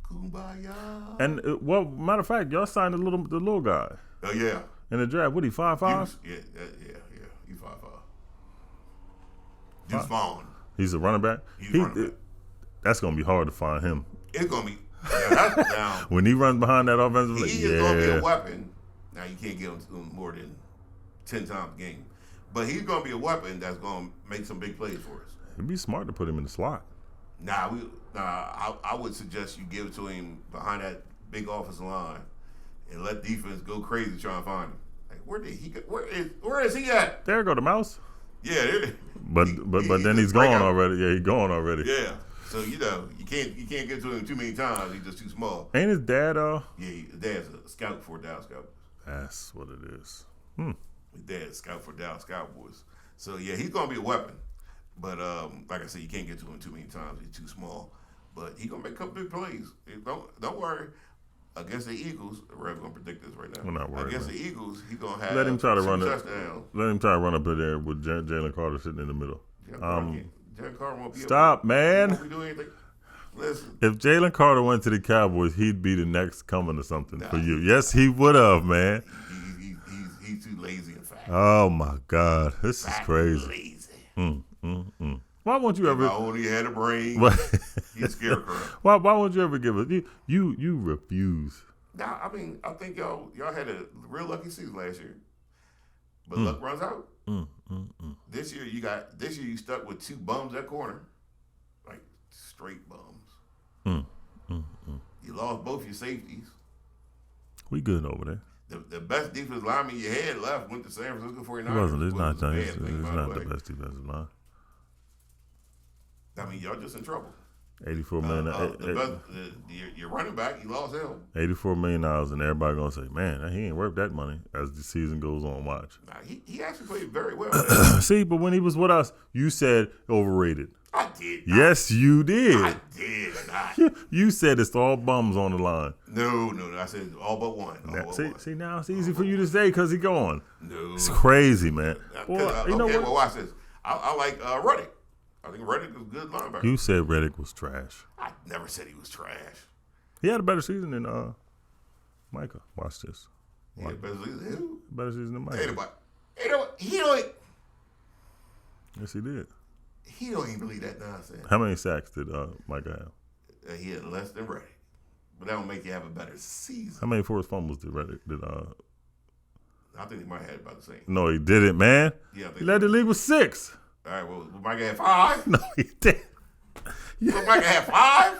Kumbaya. And, matter of fact, y'all signed the little guy. Oh, yeah. In the draft. What, he 5'5"? Yeah. He's 5'5". Just Vaughn. He's a running back? That's going to be hard to find him. It's going to be. Yeah, that's down. When he runs behind that offensive line, he is going to be a weapon. Now, you can't get him more than 10 times a game. But he's going to be a weapon that's going to make some big plays for us. It'd be smart to put him in the slot. I would suggest you give it to him behind that big offensive line and let defense go crazy trying to find him. Like, where did he go? Where is he at? There go the mouse. Yeah. But then he's gone already. Yeah, he's gone already. Yeah. So you can't get to him too many times. He's just too small. Ain't his dad Yeah, his dad's a scout for Dallas Cowboys. That's what it is. His dad's a scout for Dallas Cowboys. So yeah, he's gonna be a weapon. But like I said, you can't get to him too many times. He's too small. But he's gonna make a couple big plays. Don't worry. Against the Eagles, we're gonna predict this right now. We're not worried. Against the Eagles, he's gonna have let him try to run touchdowns. Let him try to run up in there with Jalen Carter sitting in the middle. Jalen Carter won't be stop, man. He won't be doing anything. Listen. If Jalen Carter went to the Cowboys, he'd be the next coming or something for you. Yes, he would have, man. He's too lazy and fat. Oh my God, this is crazy. Lazy. Why won't you ever? If I only had a brain. He's scarecrow. Why won't you ever give it? You refuse. Nah, I mean, I think y'all had a real lucky season last year, but luck runs out. This year you stuck with 2 bums at corner, like straight bums. You lost both your safeties. We good over there. The best defensive lineman you had left went to San Francisco 49ers. It wasn't. It's not the best defensive line. I mean, y'all just in trouble. $84 million. Your running back, you lost him. $84 million, and everybody gonna say, "Man, he ain't worth that money." As the season goes on, watch. Nah, he actually played very well. See, but when he was with us, you said overrated. I did not. Yes, you did. I did not. You said it's all bums on the line. No. I said all but one. See, now it's easy for you to say because he gone. No. It's crazy, man. Well, watch this. I like Reddick. I think Reddick is a good linebacker. You said Reddick was trash. I never said he was trash. He had a better season than Micah. Watch this. He had a better season than who? Better season than Micah. He don't. Yes, he did. He don't even believe that nonsense. How many sacks did Micah have? He had less than Reddick. But that don't make you have a better season. How many forced fumbles did Reddick? I think he might have had about the same. No, he didn't, man. Yeah, he led the league with 6. All right, well, Micah had 5. No, he didn't. Well, Micah had 5.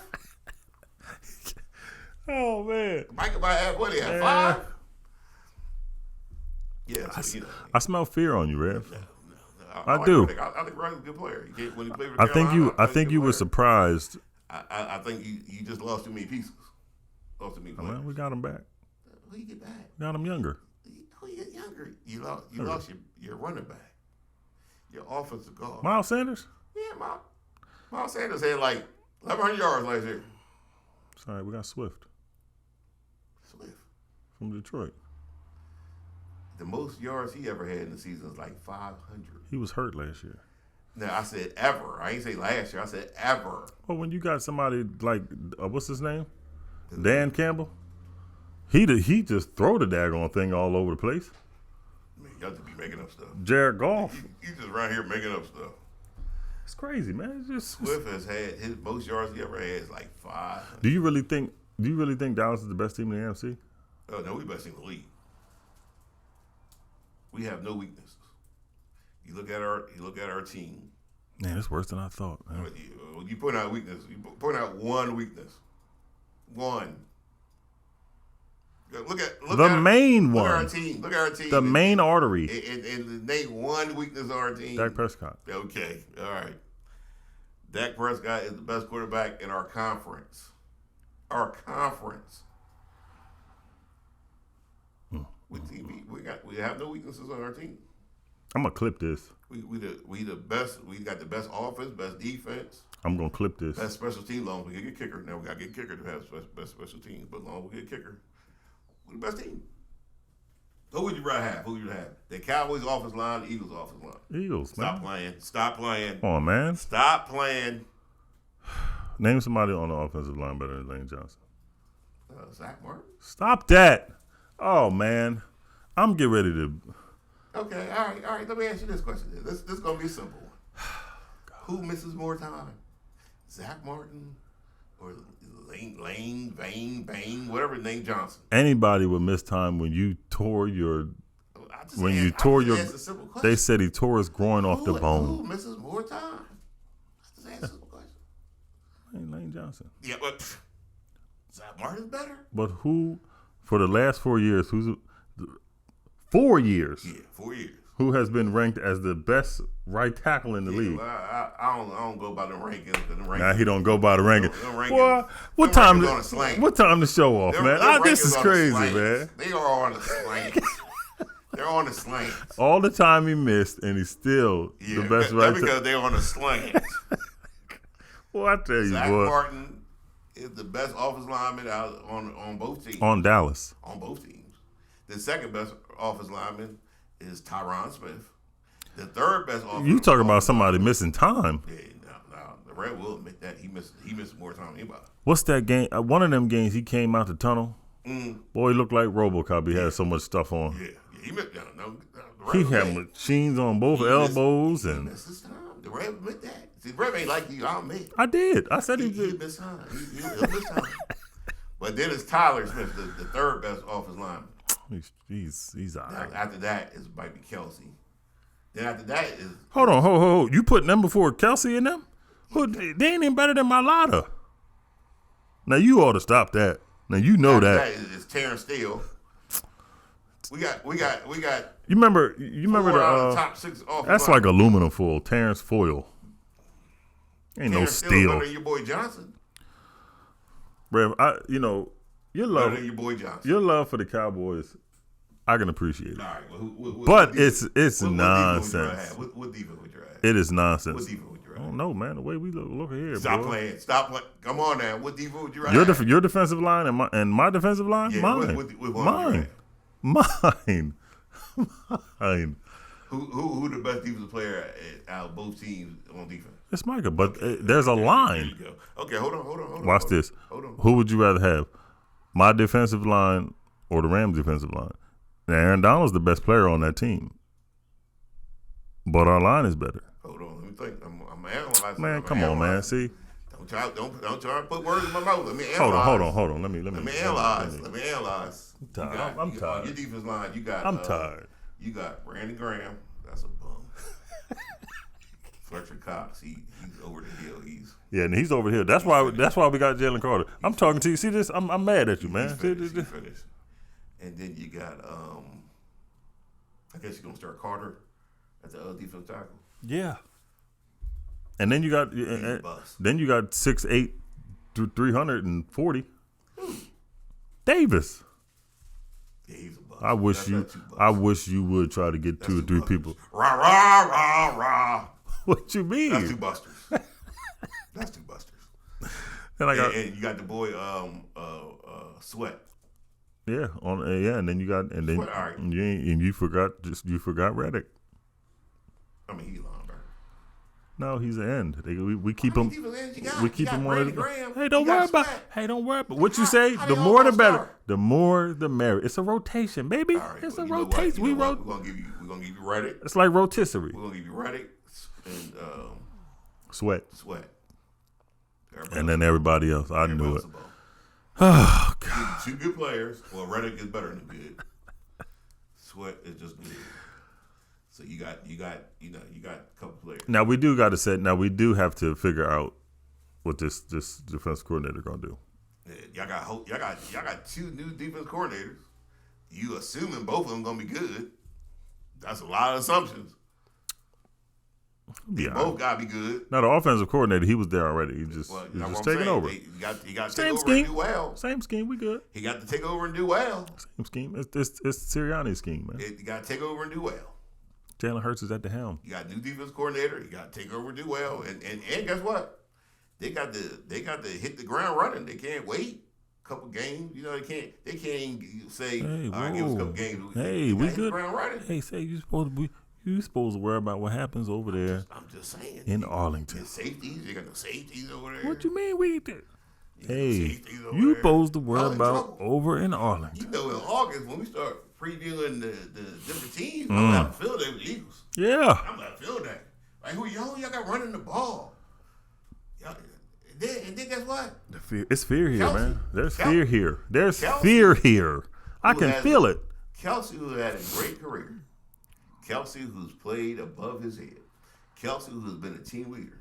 Oh man, Micah might have what? He had 5. Yeah, so, I smell fear on you, Rev. No. I do. I think Ryan's a good player. When he played for I think you were surprised. I think you just lost too many pieces. Lost too many players. Man, we got him back. Who you get back? Got him younger. Who you get younger? You lost your running back. Your offensive guard. Miles Sanders? Yeah, Miles Sanders had like 1,100 yards last year. Sorry, we got Swift. From Detroit. the most yards he ever had in the season was like 500. He was hurt last year. No, I said ever. I ain't say last year. I said ever. Well, when you got somebody like what's his name, Dan Campbell, he just throw the daggone thing all over the place. Man, y'all just be making up stuff. Jared Goff, You just around here making up stuff. it's crazy, man. It's just Swift has had his most yards he ever had is like 5. Do you really think Dallas is the best team in the NFC? Oh no, we best in the league. We have no weaknesses. You look at our team. Man, it's worse than I thought, man. You point out weakness. You point out one weakness. One. Look at the main look one. At our team. Look at our team. The main artery. And name one weakness of our team. Dak Prescott. Okay, all right. Dak Prescott is the best quarterback in our conference. Our conference. We have no weaknesses on our team. I'm gonna clip this. We the best. We got the best offense, best defense. I'm gonna clip this. Best special team. Long as we get kicker. Now we gotta get kicker to have best special teams. But long as we get kicker, we're the best team. Who would you rather have? The Cowboys offensive line, the Eagles offensive line. Eagles, Stop man. Stop playing. Come on, man. Stop playing. Name somebody on the offensive line better than Lane Johnson. Zach Martin. Stop that. Oh man, I'm getting ready to. Okay, all right. Let me ask you this question. This is gonna be a simple one. Who misses more time, Zach Martin or Lane, Bain, whatever name Johnson? Anybody would miss time when you tore your. They said he tore his groin off the bone. Who misses more time? I just asked a simple question. Lane Johnson. Yeah, but Zach Martin's better. But who, for the last 4 years, 4 years? Yeah, 4 years. Who has been ranked as the best right tackle in the league? Well, I don't go by the rankings. Nah, he don't go by the rankings. Well, what time to show off, man? This is crazy, man. They are on the slant. They're on the slant. All the time he missed, and he's still the best right tackle. Because they're on the slant. Well, I tell you, Zach boy. Martin is the best offensive lineman out on both teams. On Dallas. On both teams. The second best offensive lineman is Tyron Smith. The third best offensive You talking about somebody missing time. Yeah, no. The Red will admit that. He missed more time than anybody. What's that game? One of them games he came out the tunnel. Boy, he looked like RoboCop. He had so much stuff on. Yeah. He missed. He had machines on both elbows. He missed his time. The Red admit that. See, the Red ain't like you. I'll admit. I did. I said he did. He missed time. He'll miss time. But then it's Tyler Smith, the third best offensive lineman. He's all right. After that is might be Kelsey. Then after that is hold on. You putting them before Kelsey and them? They ain't even better than Mailata. Now you ought to stop that. Now you know after that. That is Terrence Steele. We got. You remember the top 6 offensive that's linemen. like aluminum foil, Terrence foil. Ain't Terrence no steel. Better than your boy Johnson. Bro, your love. Better than your boy Johnson. Your love for the Cowboys, I can appreciate it. All right, well, but it's nonsense. What defense would you have? It is nonsense. What defense would you have? I don't know, man. The way we look here, Stop boy. playing. Come on now. What defense would you have? Your defensive line and my defensive line? Yeah, Mine. Mine. Who the best defensive player out of both teams on defense? It's Micah, but there's a line. There you go. Okay, hold on. Watch this. Hold on. Who would you rather have? My defensive line or the Rams defensive line? Now, Aaron Donald's the best player on that team. But our line is better. Hold on, let me think. I'm analyzing. Man, come on, man. See? Don't try to put words in my mouth. Let me analyze. Hold on. Let me analyze. Let me analyze. I'm tired. Your defense line, you got. I'm tired. You got Brandon Graham. That's a bum. Fletcher Cox. He's over the hill. And he's over here. That's why we got Jalen Carter. I'm talking to you. See this? I'm mad at you, man. He's finished. And then you got. I guess you're gonna start Carter at the defensive tackle. Yeah. And then you got 6'8", 340. Davis. Yeah, he's a bust. I wish you would try to get 2 or 3 people. Rah rah rah rah. What you mean? That's 2 busters. That's 2 busters. And you got the boy Sweat. Yeah, and then you got you forgot Reddick. I mean, he's linebacker. No, he's an end. We keep him. We keep him on. Hey, don't worry about. What you say? The more the better. The more the merrier. It's a rotation, baby. Right, it's a rotation. We're gonna give you Reddick. It's like rotisserie. We're gonna give you Reddick and Sweat. Everybody and then everybody else. I knew it. Oh God. Two good players. Well, Reddick is better than good. Sweat is just good. So you got a couple players. Now we do got to say. Now we do have to figure out what this defense coordinator gonna do. Yeah, y'all got two new defense coordinators. You assuming both of them gonna be good? That's a lot of assumptions. They both gotta be good. Now the offensive coordinator, he was there already. He just taking over. He got to take over and do well. Same scheme. We good. He got to take over and do well. Same scheme. It's Sirianni's scheme, man. You got to take over and do well. Jalen Hurts is at the helm. You got a new defense coordinator. You got to take over and do well. And guess what? They got to hit the ground running. They can't wait a couple games. You know they can't even say, hey, all right, give us a couple games. Hey, we good. Hit the ground running. Hey, say you supposed to worry about what happens over there. I'm just saying. In Arlington. Safeties. You got no safeties over there. What you mean we did? Hey, you supposed to worry about over in Arlington. You know, in August when we start previewing the different teams, I'm gonna have to field day with the Eagles. Yeah. I'm gonna field day. Like who y'all got running the ball? And then guess what? It's fear here, Kelsey. man. There's fear here. There's fear here. I can feel it. Kelsey, who had a great career. Kelsey, who's played above his head. Kelsey, who's been a team leader.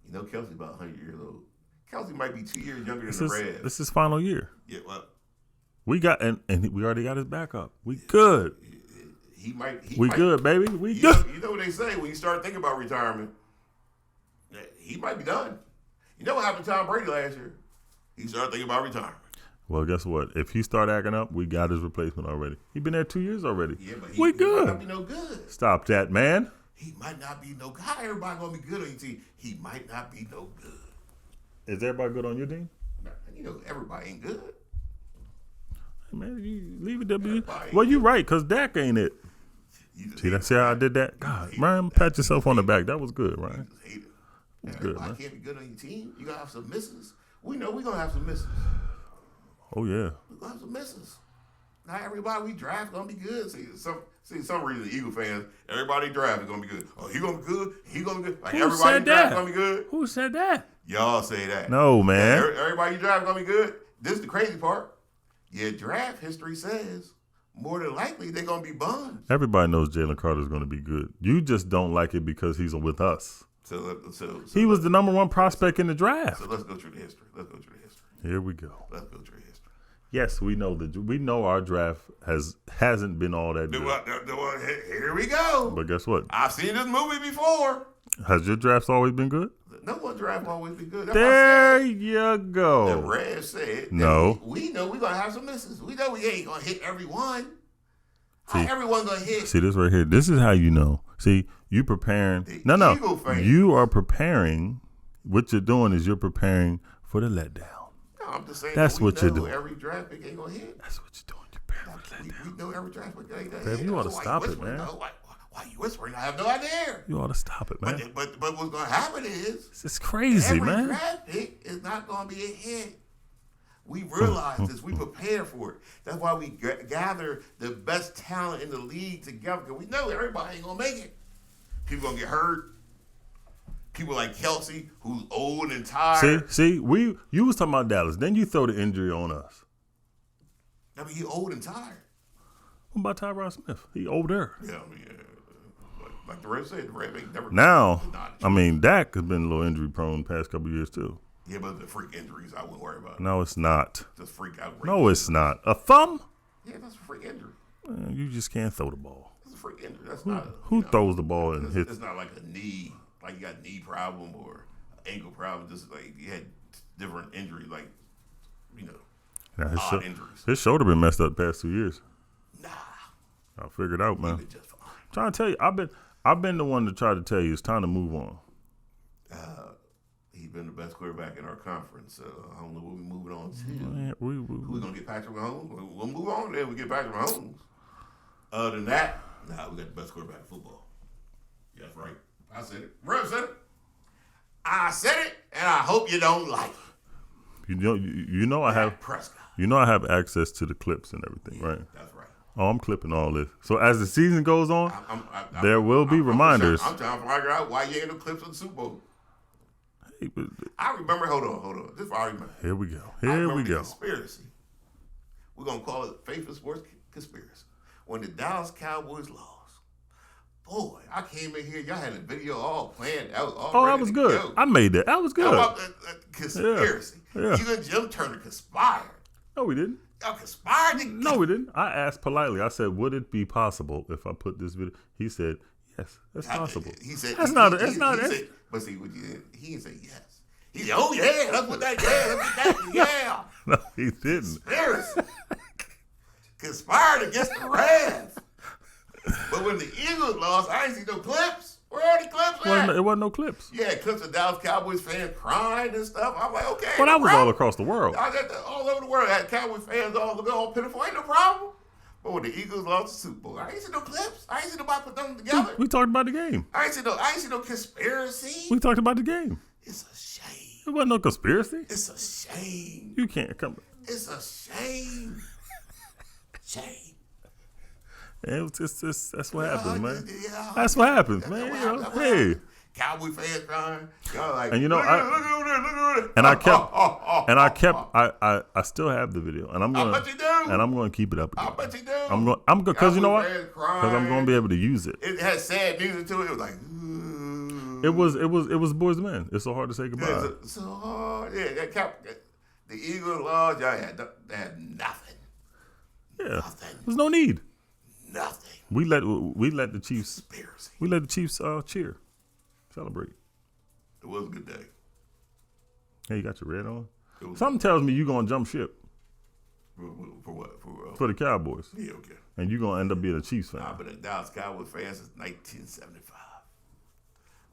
You know, Kelsey's about 100 years old. Kelsey might be 2 years younger than the Reds. This is final year. Yeah, well. We got and we already got his backup. We good. We good, baby. We good. You know what they say when you start thinking about retirement? He might be done. You know what happened to Tom Brady last year? He started thinking about retirement. Well, guess what? If he start acting up, we got his replacement already. He been there 2 years already. Yeah, but we good. He might not be no good. Stop that, man. He might not be no good. How everybody gonna be good on your team? He might not be no good. Is everybody good on your team? You know, everybody ain't good. Hey, man, you leave it there. Well, you right, because Dak ain't it. See how I did that? God, Ryan, pat yourself on the back. That was good, Ryan. That's good, man. Can't be good on your team. You gonna have some misses. We know we're gonna have some misses. Oh yeah. We're gonna have some misses. Not everybody we draft gonna be good. See some reason the Eagle fans, everybody draft is gonna be good. Oh, he gonna be good. He gonna be good. Like everybody draft gonna be good. Who said that? Y'all say that. No, man. Everybody you draft gonna be good. This is the crazy part. Your draft history says more than likely they're gonna be bums. Everybody knows Jalen Carter's gonna be good. You just don't like it because he's with us. So he was the number one prospect in the draft. So let's go through the history. Here we go. Let's go through the history. Yes, we know our draft hasn't been all that good. Here we go. But guess what? I've seen this movie before. Has your drafts always been good? No one draft always been good. There you go. The Reds said no. We know we're gonna have some misses. We know we ain't gonna hit everyone. How everyone gonna hit? See this right here. This is how you know. See, you preparing. No. You are preparing. What you're doing is you're preparing for the letdown. No, I'm just saying. That's what you're doing. Every draft pick ain't gonna hit. That's what you're doing. You're preparing for the letdown. We know every draft pick ain't gonna hit. Babe, you ought to stop it, man. Why you whispering? I have no idea. You ought to stop it, man. But what's gonna happen is it's crazy, man. Every draft pick is not gonna be a hit. We realize this. We prepare for it. That's why we gather the best talent in the league together. Because we know everybody ain't going to make it. People going to get hurt. People like Kelsey, who's old and tired. See, you was talking about Dallas. Then you throw the injury on us. I mean, he's old and tired. What about Tyron Smith? He older. Yeah, I mean, like the Reds said, the Reds ain't never. Now, I mean, Dak has been a little injury prone the past couple of years, too. Yeah, but the freak injuries, I wouldn't worry about. No, it's not. Just freak out. No, it's not. A thumb? Yeah, that's a freak injury. You just can't throw the ball. That's a freak injury. That's not. Who throws the ball and hits? It's not like a knee, like you got a knee problem or an ankle problem. Just like you had different injuries, like odd injuries. His shoulder been messed up the past 2 years. Nah, I figured out, man. just fine. I'm trying to tell you, I've been the one to try to tell you it's time to move on. He's been the best quarterback in our conference. So I don't know what we're moving on to. Man, We're going to get Patrick Mahomes? We'll move on there. We get Patrick Mahomes. Other than that, we got the best quarterback in football. Yeah, that's right. I said it. Rev said it. I said it, and I hope you don't like it. You know I have Prescott. You know I have access to the clips and everything, right? That's right. Oh, I'm clipping all this. So as the season goes on, there will be reminders. I'm trying to figure out why you ain't no clips of the Super Bowl. Hey, but I remember. Hold on. This is what I remember. here we go. The conspiracy. We're gonna call it Faithful Sports Conspiracy. When the Dallas Cowboys lost, boy, I came in here. Y'all had a video all planned. That was all. That was good. Go. I made that. That was good. How about conspiracy? Yeah. You and Jim Turner conspired. No, we didn't. Y'all conspired. No, we didn't. I asked politely. I said, "Would it be possible if I put this video?" He said, "Yes, that's possible." He said, "That's not. But see, what he didn't say yes. He said, "Oh yeah, let's put that. Yeah, let's put that. Yeah." No, he didn't. Conspiracy. Conspired against the Rams. But when the Eagles lost, I ain't see no clips. Where are the clips at? It wasn't no clips. Yeah, clips of Dallas Cowboys fans crying and stuff. I'm like, okay. Well, that was problem. all across the world. I got all over the world. I had Cowboys fans all pitiful. Ain't no problem. But when the Eagles lost the Super Bowl, I ain't see no clips. I ain't see nobody put them together. We talked about the game. I ain't see no conspiracy. We talked about the game. It's a shame. It wasn't no conspiracy. It's a shame. You can't come. It's a shame. Shame. That's what happens, man. Yeah. That's what happens, man. Hey. Cowboy fans crying. Y'all like, And you know, look at it. I still have the video, and I'm I gonna, bet you do. And I'm gonna keep it up again. I bet you do. I'm going because you know what? Cowboy fans crying. Because I'm gonna be able to use it. It had sad music to it. It was like, ooh. It was boys and men. It's so hard to say goodbye. It's so hard. Yeah, the Eagles lost. Y'all had nothing. Yeah, Nothing. there's no need. Nothing. We let the Chiefs. Conspiracy. We let the Chiefs cheer, celebrate. It was a good day. Hey, you got your red on? Something tells me you're gonna jump ship For what? for the Cowboys. Yeah, okay. And you're gonna end up being a Chiefs fan. I've been a Dallas Cowboys fan since 1975.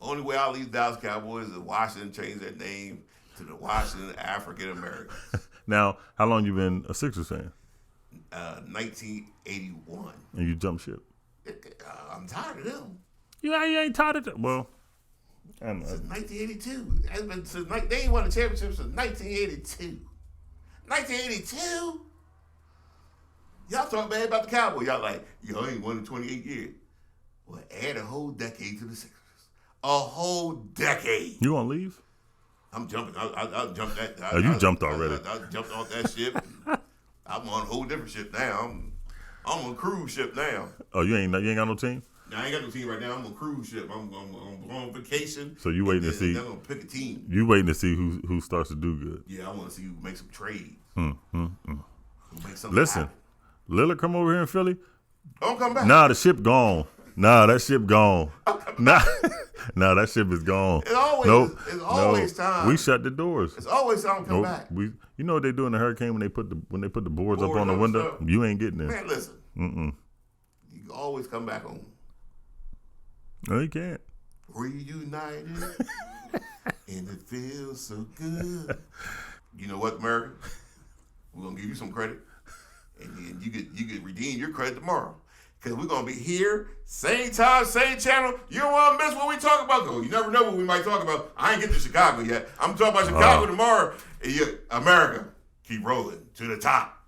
Only way I'll leave Dallas Cowboys is Washington changed their name to the Washington African Americans. Now, how long you been a Sixers fan? 1981. And you jump ship. I'm tired of them. You ain't tired of them. Well, I don't know. Since 1982. It's been they ain't won a championship since 1982. 1982? Y'all talk bad about the Cowboys. Y'all like, y'all ain't won in 28 years. Well, add a whole decade to the Sixers. A whole decade. You gonna leave? I'm jumping. I jumped that. You jumped already. I jumped off that ship. I'm on a whole different ship now. I'm on a cruise ship now. Oh, you ain't got no team? Now, I ain't got no team right now. I'm on a cruise ship. I'm on vacation. So you waiting to see? I'm gonna pick a team. You waiting to see who starts to do good? Yeah, I want to see who make some trades. Make something Listen, happen. Lillard come over here in Philly. Don't come back. Nah, the ship gone. Nah, that ship gone. Nah, that ship is gone. It's always time. We shut the doors. It's always time to come back. You know what they do in the hurricane when they put the boards up on the window? Stuff. You ain't getting in. Man, listen. You can always come back home. No, you can't. Reunited, and it feels so good. You know what, America? We're gonna give you some credit, and you get redeem your credit tomorrow. Because we're going to be here, same time, same channel. You don't want to miss what we talk about. You never know what we might talk about. I ain't get to Chicago yet. I'm talking about Chicago tomorrow. America, keep rolling to the top.